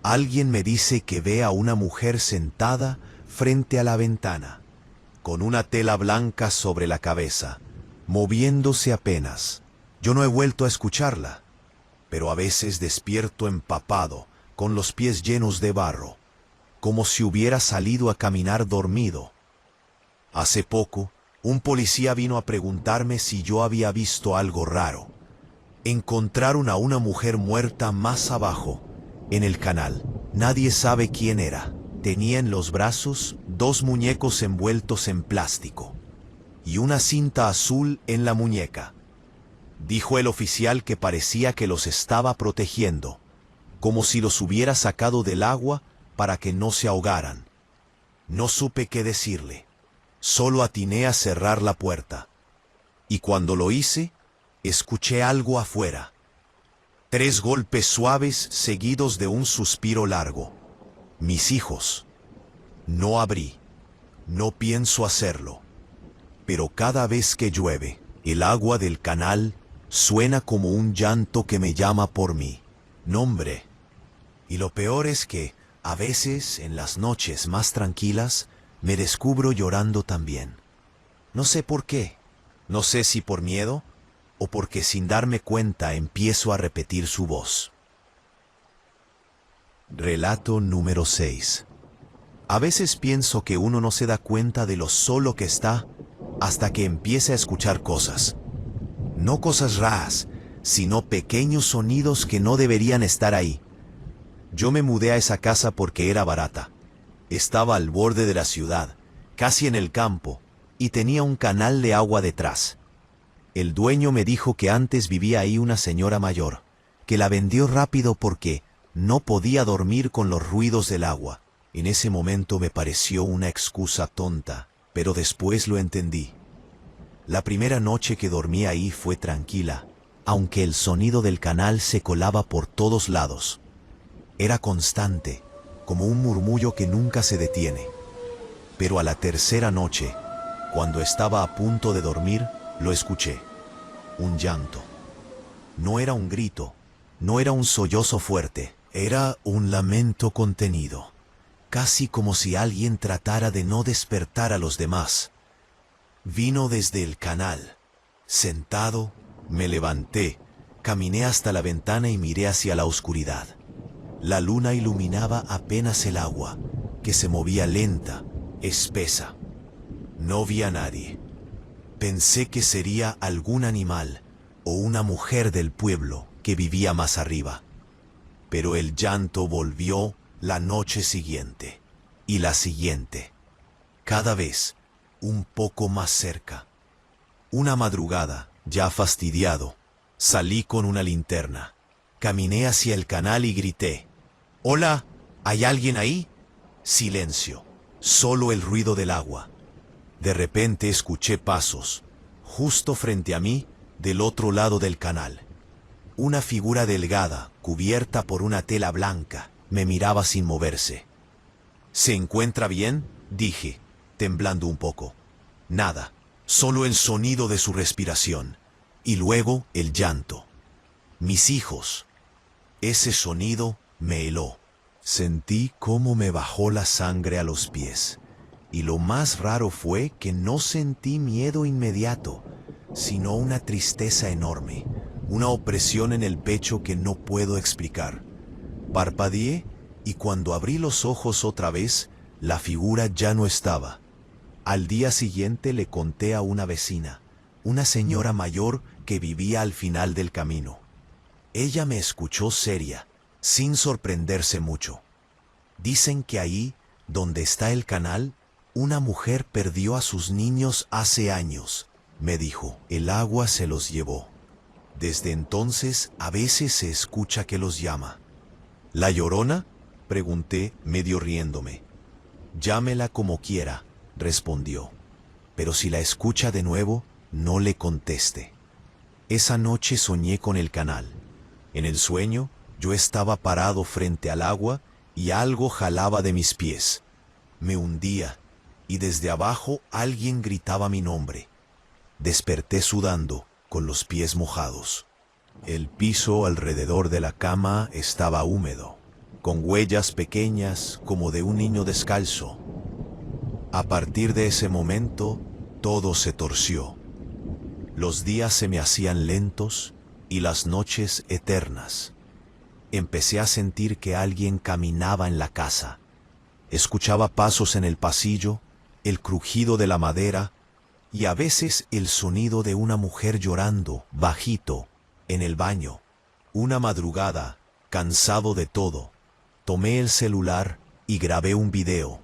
alguien me dice que ve a una mujer sentada frente a la ventana, con una tela blanca sobre la cabeza, moviéndose apenas. Yo no he vuelto a escucharla, pero a veces despierto empapado, con los pies llenos de barro, como si hubiera salido a caminar dormido. Hace poco, un policía vino a preguntarme si yo había visto algo raro. Encontraron a una mujer muerta más abajo, en el canal. Nadie sabe quién era. Tenía en los brazos 2 muñecos envueltos en plástico y una cinta azul en la muñeca. Dijo el oficial que parecía que los estaba protegiendo, como si los hubiera sacado del agua para que no se ahogaran. No supe qué decirle. Solo atiné a cerrar la puerta. Y cuando lo hice, escuché algo afuera. 3 golpes suaves seguidos de un suspiro largo. Mis hijos. No abrí. No pienso hacerlo. Pero cada vez que llueve, el agua del canal suena como un llanto que me llama por mi nombre. Y lo peor es que, a veces, en las noches más tranquilas, me descubro llorando también. No sé por qué. No sé si por miedo o porque sin darme cuenta empiezo a repetir su voz. Relato número 6. A veces pienso que uno no se da cuenta de lo solo que está hasta que empieza a escuchar cosas. No cosas raras, sino pequeños sonidos que no deberían estar ahí. Yo me mudé a esa casa porque era barata. Estaba al borde de la ciudad, casi en el campo, y tenía un canal de agua detrás. El dueño me dijo que antes vivía ahí una señora mayor, que la vendió rápido porque no podía dormir con los ruidos del agua. En ese momento me pareció una excusa tonta, pero después lo entendí. La primera noche que dormí ahí fue tranquila, aunque el sonido del canal se colaba por todos lados. Era constante, como un murmullo que nunca se detiene. Pero a la tercera noche, cuando estaba a punto de dormir, lo escuché. Un llanto. No era un grito, no era un sollozo fuerte, era un lamento contenido, casi como si alguien tratara de no despertar a los demás. Vino desde el canal. Sentado, me levanté, caminé hasta la ventana y miré hacia la oscuridad. La luna iluminaba apenas el agua, que se movía lenta, espesa. No vi a nadie. Pensé que sería algún animal o una mujer del pueblo que vivía más arriba. Pero el llanto volvió la noche siguiente y la siguiente, cada vez un poco más cerca. Una madrugada, ya fastidiado, salí con una linterna. Caminé hacia el canal y grité: «¡Hola! ¿Hay alguien ahí?» Silencio, solo el ruido del agua. De repente escuché pasos, justo frente a mí, del otro lado del canal. Una figura delgada, cubierta por una tela blanca, me miraba sin moverse. «¿Se encuentra bien?», dije, temblando un poco. Nada, solo el sonido de su respiración, y luego el llanto. Mis hijos. Ese sonido me heló. Sentí cómo me bajó la sangre a los pies, Y lo más raro fue que no sentí miedo inmediato, sino una tristeza enorme, una opresión en el pecho que no puedo explicar. Parpadeé y cuando abrí los ojos otra vez, la figura ya no estaba. Al día siguiente le conté a una vecina, una señora mayor que vivía al final del camino. Ella me escuchó seria, sin sorprenderse mucho. Dicen que ahí, donde está el canal, una mujer perdió a sus niños hace años, me dijo. El agua se los llevó. Desde entonces a veces se escucha que los llama. ¿La Llorona?, pregunté, medio riéndome. Llámela como quiera, respondió. Pero si la escucha de nuevo, no le conteste. Esa noche soñé con el canal. En el sueño, yo estaba parado frente al agua y algo jalaba de mis pies. Me hundía y desde abajo alguien gritaba mi nombre. Desperté sudando, con los pies mojados. El piso alrededor de la cama estaba húmedo, con huellas pequeñas como de un niño descalzo. A partir de ese momento, todo se torció. Los días se me hacían lentos y las noches eternas. Empecé a sentir que alguien caminaba en la casa. Escuchaba pasos en el pasillo, el crujido de la madera y a veces el sonido de una mujer llorando, bajito, en el baño. Una madrugada, cansado de todo, tomé el celular y grabé un video,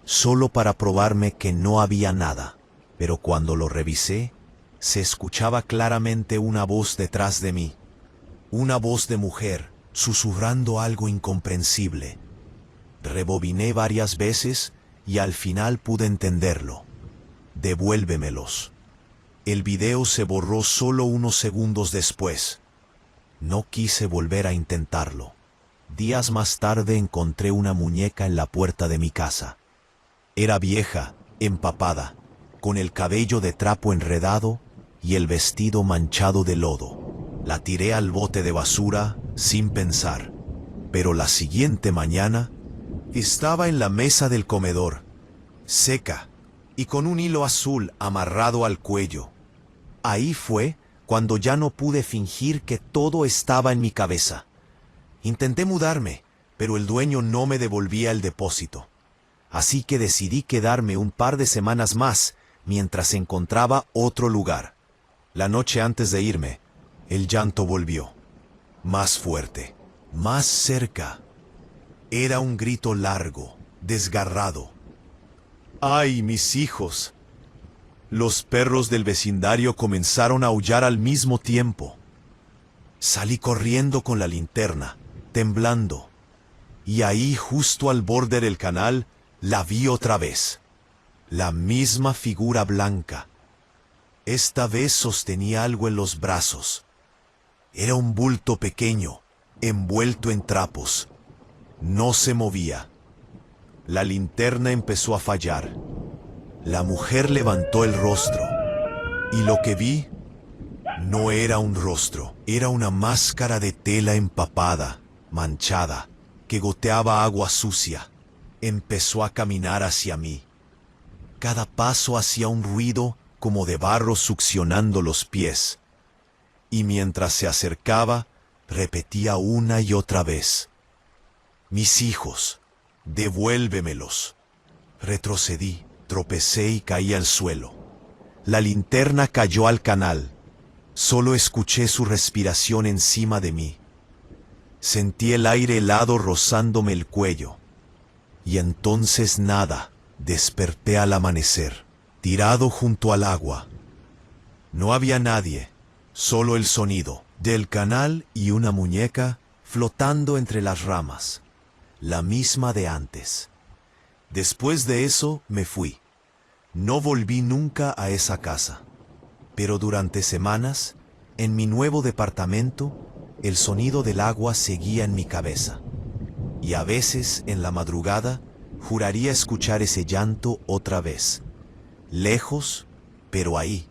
solo para probarme que no había nada. Pero cuando lo revisé, se escuchaba claramente una voz detrás de mí. Una voz de mujer, susurrando algo incomprensible. Rebobiné varias veces y al final pude entenderlo. Devuélvemelos. El video se borró solo unos segundos después. No quise volver a intentarlo. Días más tarde encontré una muñeca en la puerta de mi casa. Era vieja, empapada, con el cabello de trapo enredado y el vestido manchado de lodo. La tiré al bote de basura sin pensar, pero la siguiente mañana estaba en la mesa del comedor, seca y con un hilo azul amarrado al cuello. Ahí fue cuando ya no pude fingir que todo estaba en mi cabeza. Intenté mudarme, pero el dueño no me devolvía el depósito. Así que decidí quedarme un par de semanas más mientras encontraba otro lugar. La noche antes de irme, el llanto volvió. Más fuerte, más cerca. Era un grito largo, desgarrado. ¡Ay, mis hijos! Los perros del vecindario comenzaron a aullar al mismo tiempo. Salí corriendo con la linterna, temblando. Y ahí, justo al borde del canal, la vi otra vez. La misma figura blanca. Esta vez sostenía algo en los brazos. Era un bulto pequeño, envuelto en trapos. No se movía. La linterna empezó a fallar. La mujer levantó el rostro. Y lo que vi no era un rostro. Era una máscara de tela empapada, manchada, que goteaba agua sucia. Empezó a caminar hacia mí. Cada paso hacía un ruido como de barro succionando los pies. Y mientras se acercaba, repetía una y otra vez: mis hijos, devuélvemelos. Retrocedí, tropecé y caí al suelo. La linterna cayó al canal. Solo escuché su respiración encima de mí. Sentí el aire helado rozándome el cuello. Y entonces nada, desperté al amanecer, tirado junto al agua. No había nadie, solo el sonido del canal y una muñeca flotando entre las ramas, la misma de antes. Después de eso me fui. No volví nunca a esa casa. Pero durante semanas, en mi nuevo departamento, el sonido del agua seguía en mi cabeza. Y a veces, en la madrugada, juraría escuchar ese llanto otra vez. Lejos, pero ahí.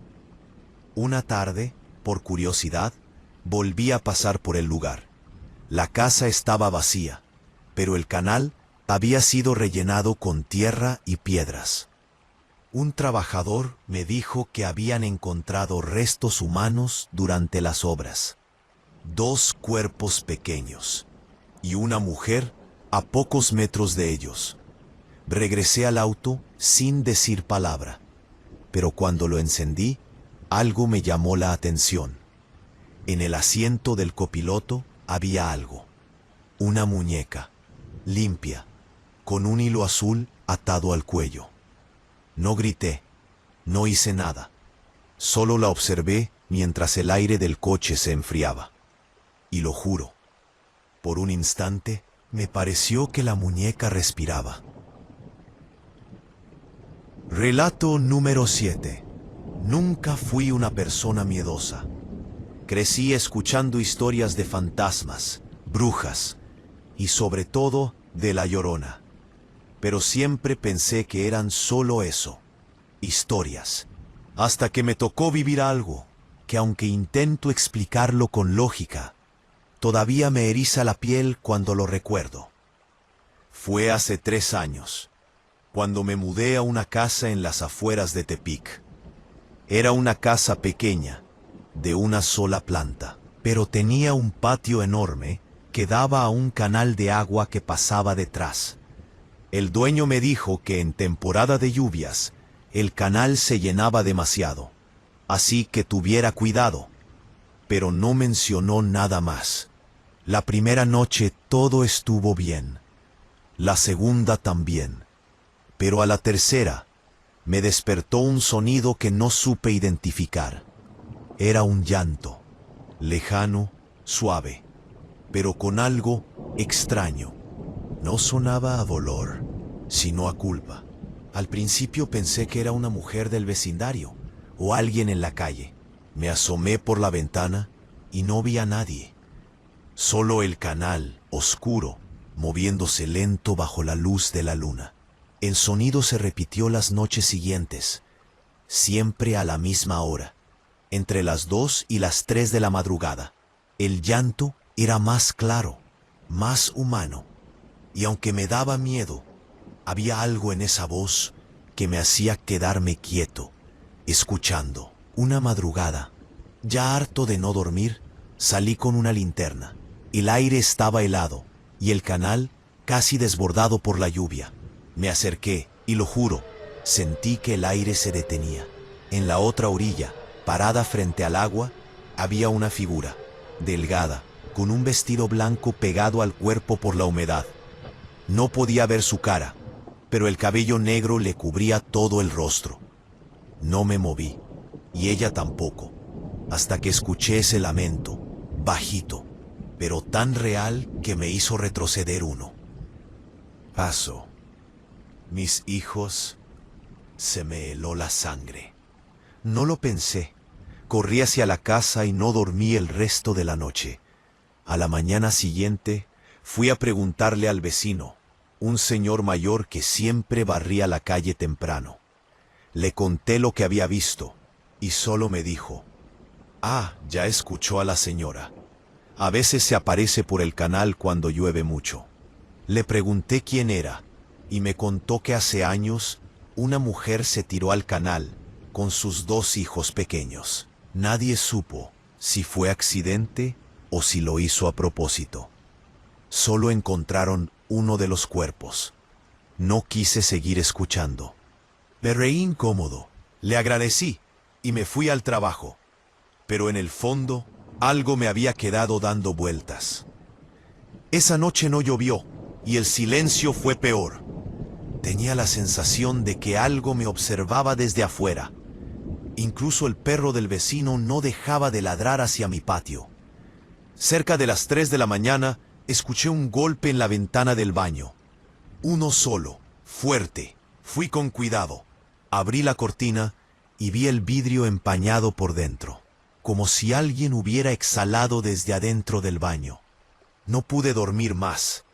Una tarde, por curiosidad, volví a pasar por el lugar. La casa estaba vacía, pero el canal había sido rellenado con tierra y piedras. Un trabajador me dijo que habían encontrado restos humanos durante las obras. 2 cuerpos pequeños y una mujer a pocos metros de ellos. Regresé al auto sin decir palabra, pero cuando lo encendí, algo me llamó la atención. En el asiento del copiloto había algo. Una muñeca, limpia, con un hilo azul atado al cuello. No grité, no hice nada. Solo la observé mientras el aire del coche se enfriaba. Y lo juro, por un instante me pareció que la muñeca respiraba. Relato número 7. Nunca fui una persona miedosa. Crecí escuchando historias de fantasmas, brujas y sobre todo de La Llorona. Pero siempre pensé que eran solo eso, historias. Hasta que me tocó vivir algo que, aunque intento explicarlo con lógica, todavía me eriza la piel cuando lo recuerdo. Fue hace 3 años, cuando me mudé a una casa en las afueras de Tepic. Era una casa pequeña, de una sola planta, pero tenía un patio enorme que daba a un canal de agua que pasaba detrás. El dueño me dijo que en temporada de lluvias el canal se llenaba demasiado, así que tuviera cuidado, pero no mencionó nada más. La primera noche todo estuvo bien, la segunda también, pero a la tercera me despertó un sonido que no supe identificar. Era un llanto, lejano, suave, pero con algo extraño. No sonaba a dolor, sino a culpa. Al principio pensé que era una mujer del vecindario o alguien en la calle. Me asomé por la ventana y no vi a nadie. Solo el canal, oscuro, moviéndose lento bajo la luz de la luna. El sonido se repitió las noches siguientes, siempre a la misma hora, entre las 2 y las 3 de la madrugada. El llanto era más claro, más humano, y aunque me daba miedo, había algo en esa voz que me hacía quedarme quieto, escuchando. Una madrugada, ya harto de no dormir, salí con una linterna. El aire estaba helado y el canal casi desbordado por la lluvia. Me acerqué y lo juro, sentí que el aire se detenía. En la otra orilla, parada frente al agua, había una figura, delgada, con un vestido blanco pegado al cuerpo por la humedad. No podía ver su cara, pero el cabello negro le cubría todo el rostro. No me moví, y ella tampoco, hasta que escuché ese lamento, bajito, pero tan real que me hizo retroceder uno. Paso. Mis hijos, se me heló la sangre. No lo pensé. Corrí hacia la casa y no dormí el resto de la noche. A la mañana siguiente, fui a preguntarle al vecino, un señor mayor que siempre barría la calle temprano. Le conté lo que había visto, y solo me dijo, «Ah, ya escuchó a la señora. A veces se aparece por el canal cuando llueve mucho». Le pregunté quién era, y me contó que hace años una mujer se tiró al canal con sus 2 hijos pequeños. Nadie supo si fue accidente o si lo hizo a propósito. Solo encontraron uno de los cuerpos. No quise seguir escuchando. Me reí incómodo, le agradecí y me fui al trabajo. Pero en el fondo, algo me había quedado dando vueltas. Esa noche no llovió y el silencio fue peor. Tenía la sensación de que algo me observaba desde afuera. Incluso el perro del vecino no dejaba de ladrar hacia mi patio. Cerca de las 3 de la mañana, escuché un golpe en la ventana del baño. Uno solo, fuerte. Fui con cuidado. Abrí la cortina y vi el vidrio empañado por dentro, como si alguien hubiera exhalado desde adentro del baño. No pude dormir más.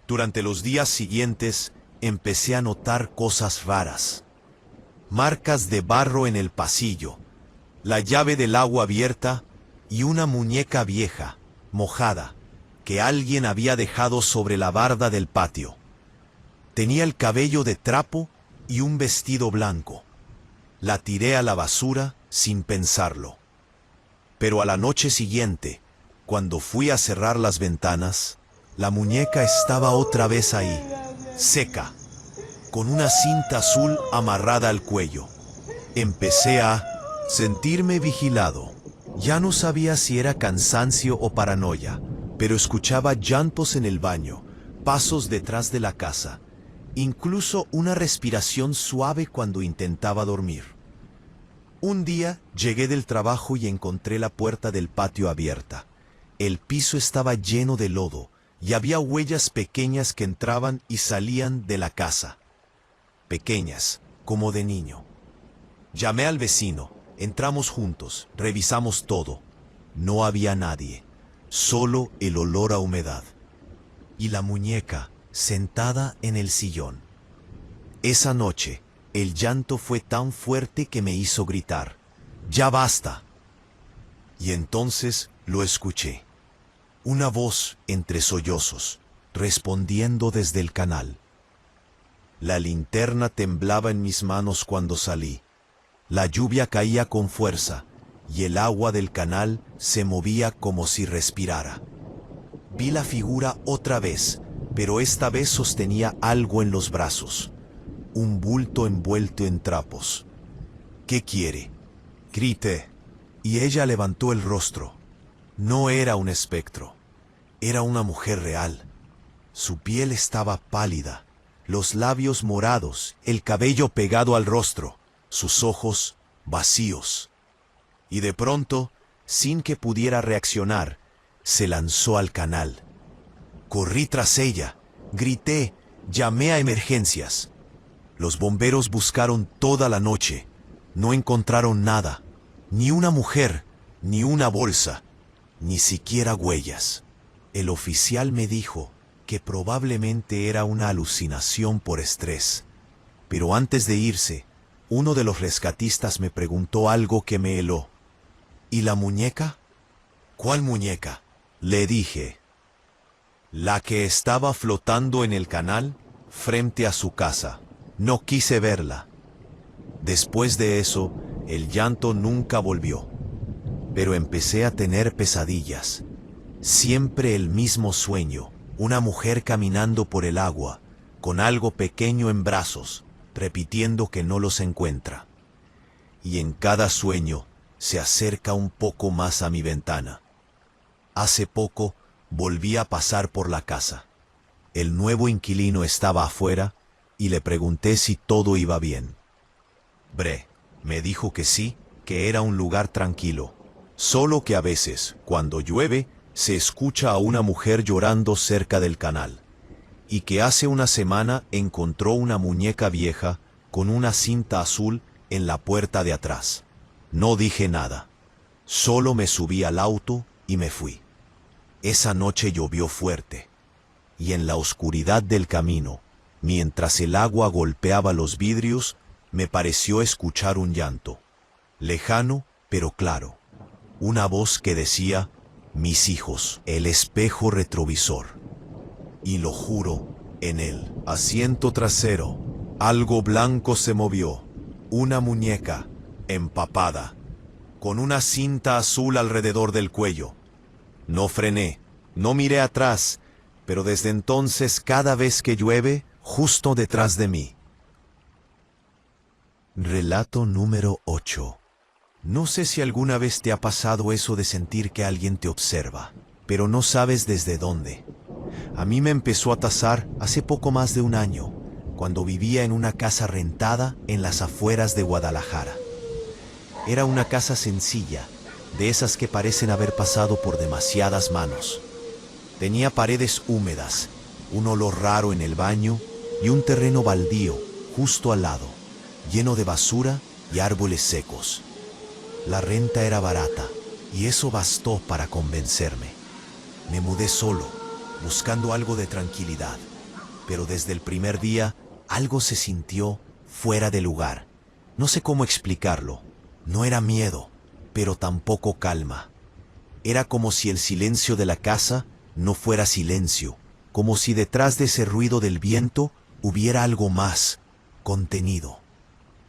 Durante los días siguientes, empecé a notar cosas raras. Marcas de barro en el pasillo, la llave del agua abierta y una muñeca vieja, mojada, que alguien había dejado sobre la barda del patio. Tenía el cabello de trapo y un vestido blanco. La tiré a la basura sin pensarlo. Pero a la noche siguiente, cuando fui a cerrar las ventanas, la muñeca estaba otra vez ahí, seca, con una cinta azul amarrada al cuello. Empecé a sentirme vigilado. Ya no sabía si era cansancio o paranoia, pero escuchaba llantos en el baño, pasos detrás de la casa, incluso una respiración suave cuando intentaba dormir. Un día llegué del trabajo y encontré la puerta del patio abierta. El piso estaba lleno de lodo y había huellas pequeñas que entraban y salían de la casa. Pequeñas, como de niño. Llamé al vecino, entramos juntos, revisamos todo. No había nadie, solo el olor a humedad. Y la muñeca sentada en el sillón. Esa noche, el llanto fue tan fuerte que me hizo gritar, ¡ya basta! Y entonces lo escuché. Una voz entre sollozos, respondiendo desde el canal. La linterna temblaba en mis manos cuando salí. La lluvia caía con fuerza y el agua del canal se movía como si respirara. Vi la figura otra vez, pero esta vez sostenía algo en los brazos. Un bulto envuelto en trapos. ¿Qué quiere? Grité, y ella levantó el rostro. No era un espectro, era una mujer real. Su piel estaba pálida, los labios morados, el cabello pegado al rostro, sus ojos vacíos. Y de pronto, sin que pudiera reaccionar, se lanzó al canal. Corrí tras ella, grité, llamé a emergencias. Los bomberos buscaron toda la noche. No encontraron nada, ni una mujer, ni una bolsa, ni siquiera huellas. El oficial me dijo que probablemente era una alucinación por estrés. Pero antes de irse, uno de los rescatistas me preguntó algo que me heló. ¿Y la muñeca? ¿Cuál muñeca? Le dije. La que estaba flotando en el canal frente a su casa. No quise verla. Después de eso, el llanto nunca volvió. Pero empecé a tener pesadillas. Siempre el mismo sueño, una mujer caminando por el agua, con algo pequeño en brazos, repitiendo que no los encuentra. Y en cada sueño se acerca un poco más a mi ventana. Hace poco volví a pasar por la casa. El nuevo inquilino estaba afuera y le pregunté si todo iba bien. Me dijo que sí, que era un lugar tranquilo. Solo que a veces, cuando llueve, se escucha a una mujer llorando cerca del canal. Y que hace una semana encontró una muñeca vieja con una cinta azul en la puerta de atrás. No dije nada. Solo me subí al auto y me fui. Esa noche llovió fuerte. Y en la oscuridad del camino, mientras el agua golpeaba los vidrios, me pareció escuchar un llanto. Lejano, pero claro. Una voz que decía, mis hijos, el espejo retrovisor. Y lo juro, en el asiento trasero, algo blanco se movió. Una muñeca, empapada, con una cinta azul alrededor del cuello. No frené, no miré atrás, pero desde entonces cada vez que llueve, justo detrás de mí. Relato número 8. No sé si alguna vez te ha pasado eso de sentir que alguien te observa, pero no sabes desde dónde. A mí me empezó a pasar hace poco más de un año, cuando vivía en una casa rentada en las afueras de Guadalajara. Era una casa sencilla, de esas que parecen haber pasado por demasiadas manos. Tenía paredes húmedas, un olor raro en el baño y un terreno baldío justo al lado, lleno de basura y árboles secos. La renta era barata y eso bastó para convencerme. Me mudé solo, buscando algo de tranquilidad, pero desde el primer día algo se sintió fuera de lugar. No sé cómo explicarlo. No era miedo, pero tampoco calma. Era como si el silencio de la casa no fuera silencio, como si detrás de ese ruido del viento hubiera algo más, contenido.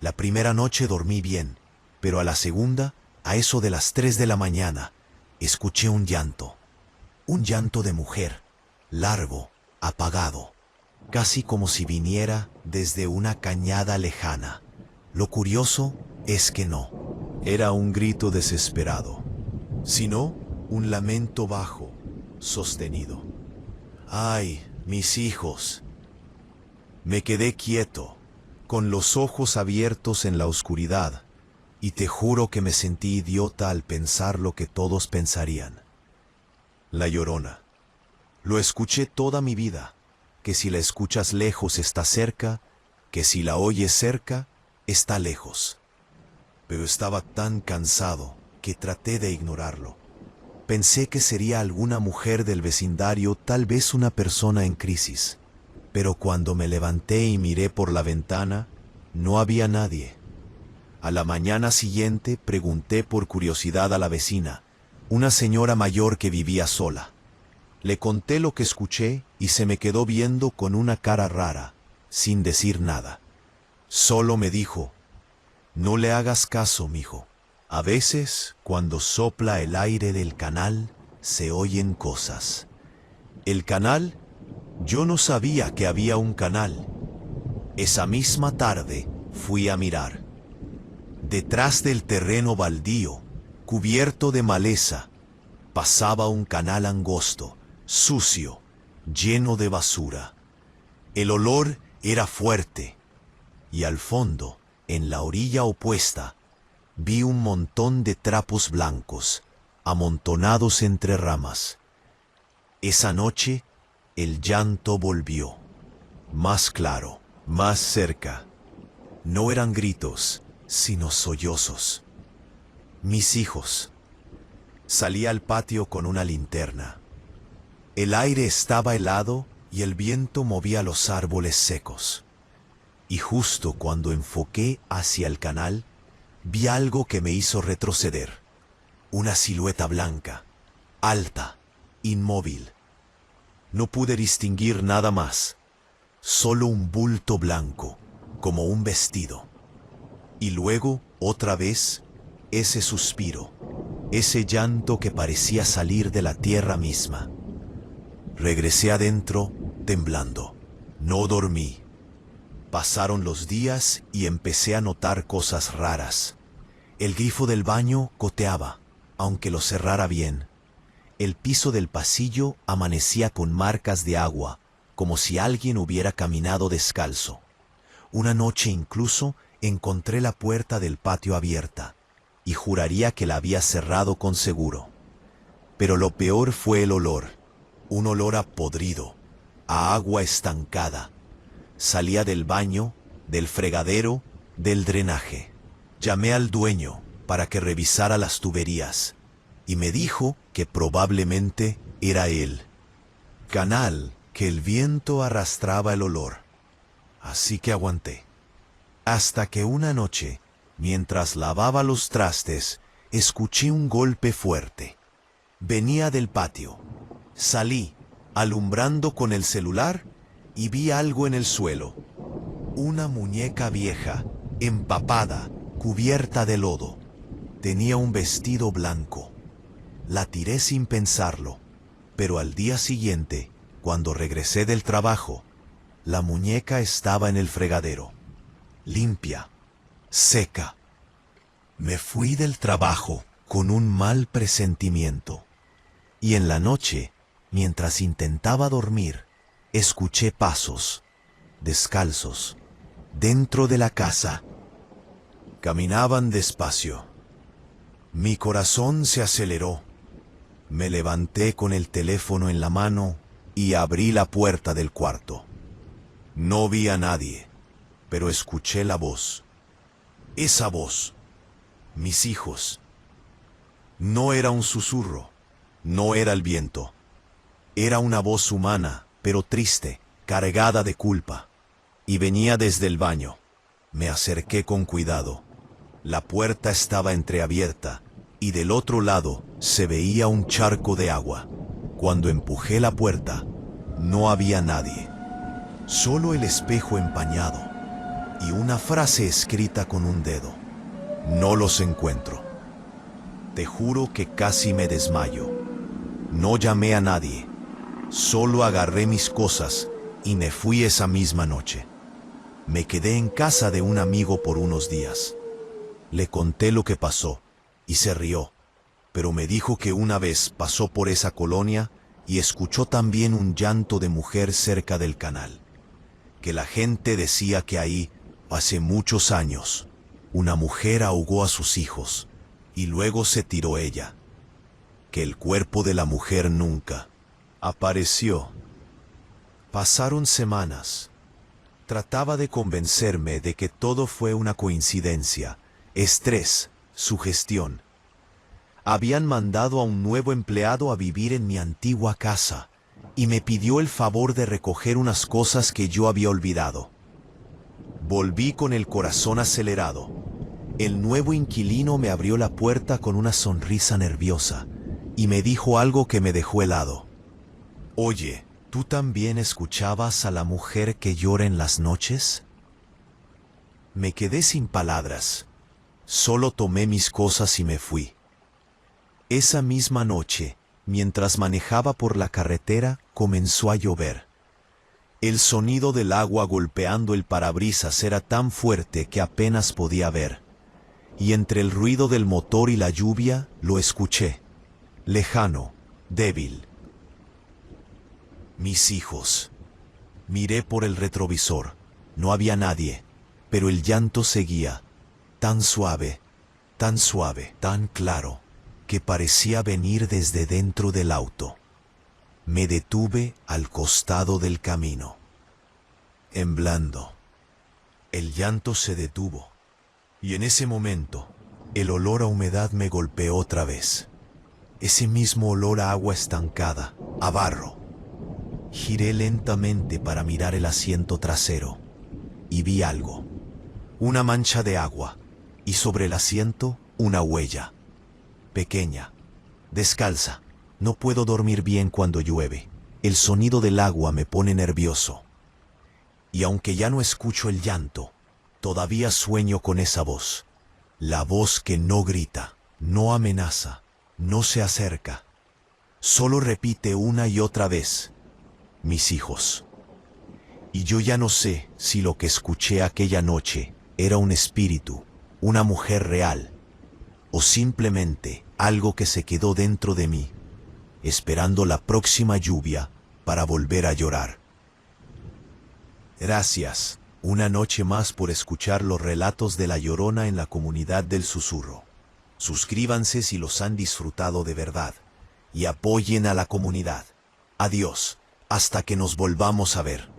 La primera noche dormí bien, pero a la segunda, a eso de las 3 de la mañana, escuché un llanto de mujer, largo, apagado, casi como si viniera desde una cañada lejana. Lo curioso es que no era un grito desesperado, sino un lamento bajo, sostenido. ¡Ay, mis hijos! Me quedé quieto, con los ojos abiertos en la oscuridad, y te juro que me sentí idiota al pensar lo que todos pensarían. La Llorona. Lo escuché toda mi vida, que si la escuchas lejos está cerca, que si la oyes cerca, está lejos. Pero estaba tan cansado que traté de ignorarlo. Pensé que sería alguna mujer del vecindario, tal vez una persona en crisis. Pero cuando me levanté y miré por la ventana, no había nadie. A la mañana siguiente pregunté por curiosidad a la vecina, una señora mayor que vivía sola. Le conté lo que escuché y se me quedó viendo con una cara rara, sin decir nada. Solo me dijo: no le hagas caso, mijo. A veces, cuando sopla el aire del canal, se oyen cosas. ¿El canal? Yo no sabía que había un canal. Esa misma tarde fui a mirar. Detrás del terreno baldío, cubierto de maleza, pasaba un canal angosto, sucio, lleno de basura. El olor era fuerte, y al fondo, en la orilla opuesta, vi un montón de trapos blancos, amontonados entre ramas. Esa noche, el llanto volvió, más claro, más cerca. No eran gritos, sino sollozos. Mis hijos. Salí al patio con una linterna. El aire estaba helado y el viento movía los árboles secos. Y justo cuando enfoqué hacia el canal, vi algo que me hizo retroceder. Una silueta blanca, alta, inmóvil. No pude distinguir nada más, solo un bulto blanco, como un vestido. Y luego, otra vez, ese suspiro, ese llanto que parecía salir de la tierra misma. Regresé adentro, temblando. No dormí. Pasaron los días y empecé a notar cosas raras. El grifo del baño goteaba, aunque lo cerrara bien. El piso del pasillo amanecía con marcas de agua, como si alguien hubiera caminado descalzo. Una noche incluso encontré la puerta del patio abierta, y juraría que la había cerrado con seguro. Pero lo peor fue el olor, un olor a podrido, a agua estancada. Salía del baño, del fregadero, del drenaje. Llamé al dueño para que revisara las tuberías, y me dijo que probablemente era él. Canal que el viento arrastraba el olor. Así que aguanté. Hasta que una noche, mientras lavaba los trastes, escuché un golpe fuerte. Venía del patio. Salí, alumbrando con el celular, y vi algo en el suelo. Una muñeca vieja, empapada, cubierta de lodo. Tenía un vestido blanco. La tiré sin pensarlo, pero al día siguiente, cuando regresé del trabajo, la muñeca estaba en el fregadero, limpia, seca. Me fui del trabajo con un mal presentimiento, y en la noche, mientras intentaba dormir, escuché pasos, descalzos, dentro de la casa. Caminaban despacio. Mi corazón se aceleró. Me levanté con el teléfono en la mano y abrí la puerta del cuarto. No vi a nadie, pero escuché la voz. Esa voz. Mis hijos. No era un susurro, no era el viento. Era una voz humana, pero triste, cargada de culpa. Y venía desde el baño. Me acerqué con cuidado. La puerta estaba entreabierta, y del otro lado se veía un charco de agua. Cuando empujé la puerta, no había nadie. Solo el espejo empañado. y una frase escrita con un dedo. No los encuentro. Te juro que casi me desmayo. No llamé a nadie. Solo agarré mis cosas y me fui esa misma noche. Me quedé en casa de un amigo por unos días. Le conté lo que pasó y se rió, pero me dijo que una vez pasó por esa colonia y escuchó también un llanto de mujer cerca del canal. Que la gente decía que ahí, hace muchos años, una mujer ahogó a sus hijos y luego se tiró ella. Que el cuerpo de la mujer nunca apareció. Pasaron semanas. Trataba de convencerme de que todo fue una coincidencia, estrés, sugestión. Habían mandado a un nuevo empleado a vivir en mi antigua casa y me pidió el favor de recoger unas cosas que yo había olvidado. Volví con el corazón acelerado. El nuevo inquilino me abrió la puerta con una sonrisa nerviosa y me dijo algo que me dejó helado. Oye, ¿tú también escuchabas a la mujer que llora en las noches? Me quedé sin palabras. Solo tomé mis cosas y me fui. Esa misma noche, mientras manejaba por la carretera, comenzó a llover. El sonido del agua golpeando el parabrisas era tan fuerte que apenas podía ver. Y entre el ruido del motor y la lluvia, lo escuché. Lejano, débil. Mis hijos. Miré por el retrovisor. No había nadie, pero el llanto seguía, tan suave, tan claro, que parecía venir desde dentro del auto. Me detuve al costado del camino. Temblando. El llanto se detuvo, y en ese momento, el olor a humedad me golpeó otra vez. Ese mismo olor a agua estancada, a barro. Giré lentamente para mirar el asiento trasero y vi algo. Una mancha de agua y sobre el asiento una huella. Pequeña, descalza. No puedo dormir bien cuando llueve. El sonido del agua me pone nervioso. Y aunque ya no escucho el llanto, todavía sueño con esa voz. La voz que no grita, no amenaza, no se acerca. Solo repite una y otra vez. Mis hijos. Y yo ya no sé si lo que escuché aquella noche era un espíritu, una mujer real, o simplemente algo que se quedó dentro de mí, esperando la próxima lluvia para volver a llorar. Gracias, una noche más por escuchar los relatos de La Llorona en la comunidad del Susurro. Suscríbanse si los han disfrutado de verdad y apoyen a la comunidad. Adiós. Hasta que nos volvamos a ver.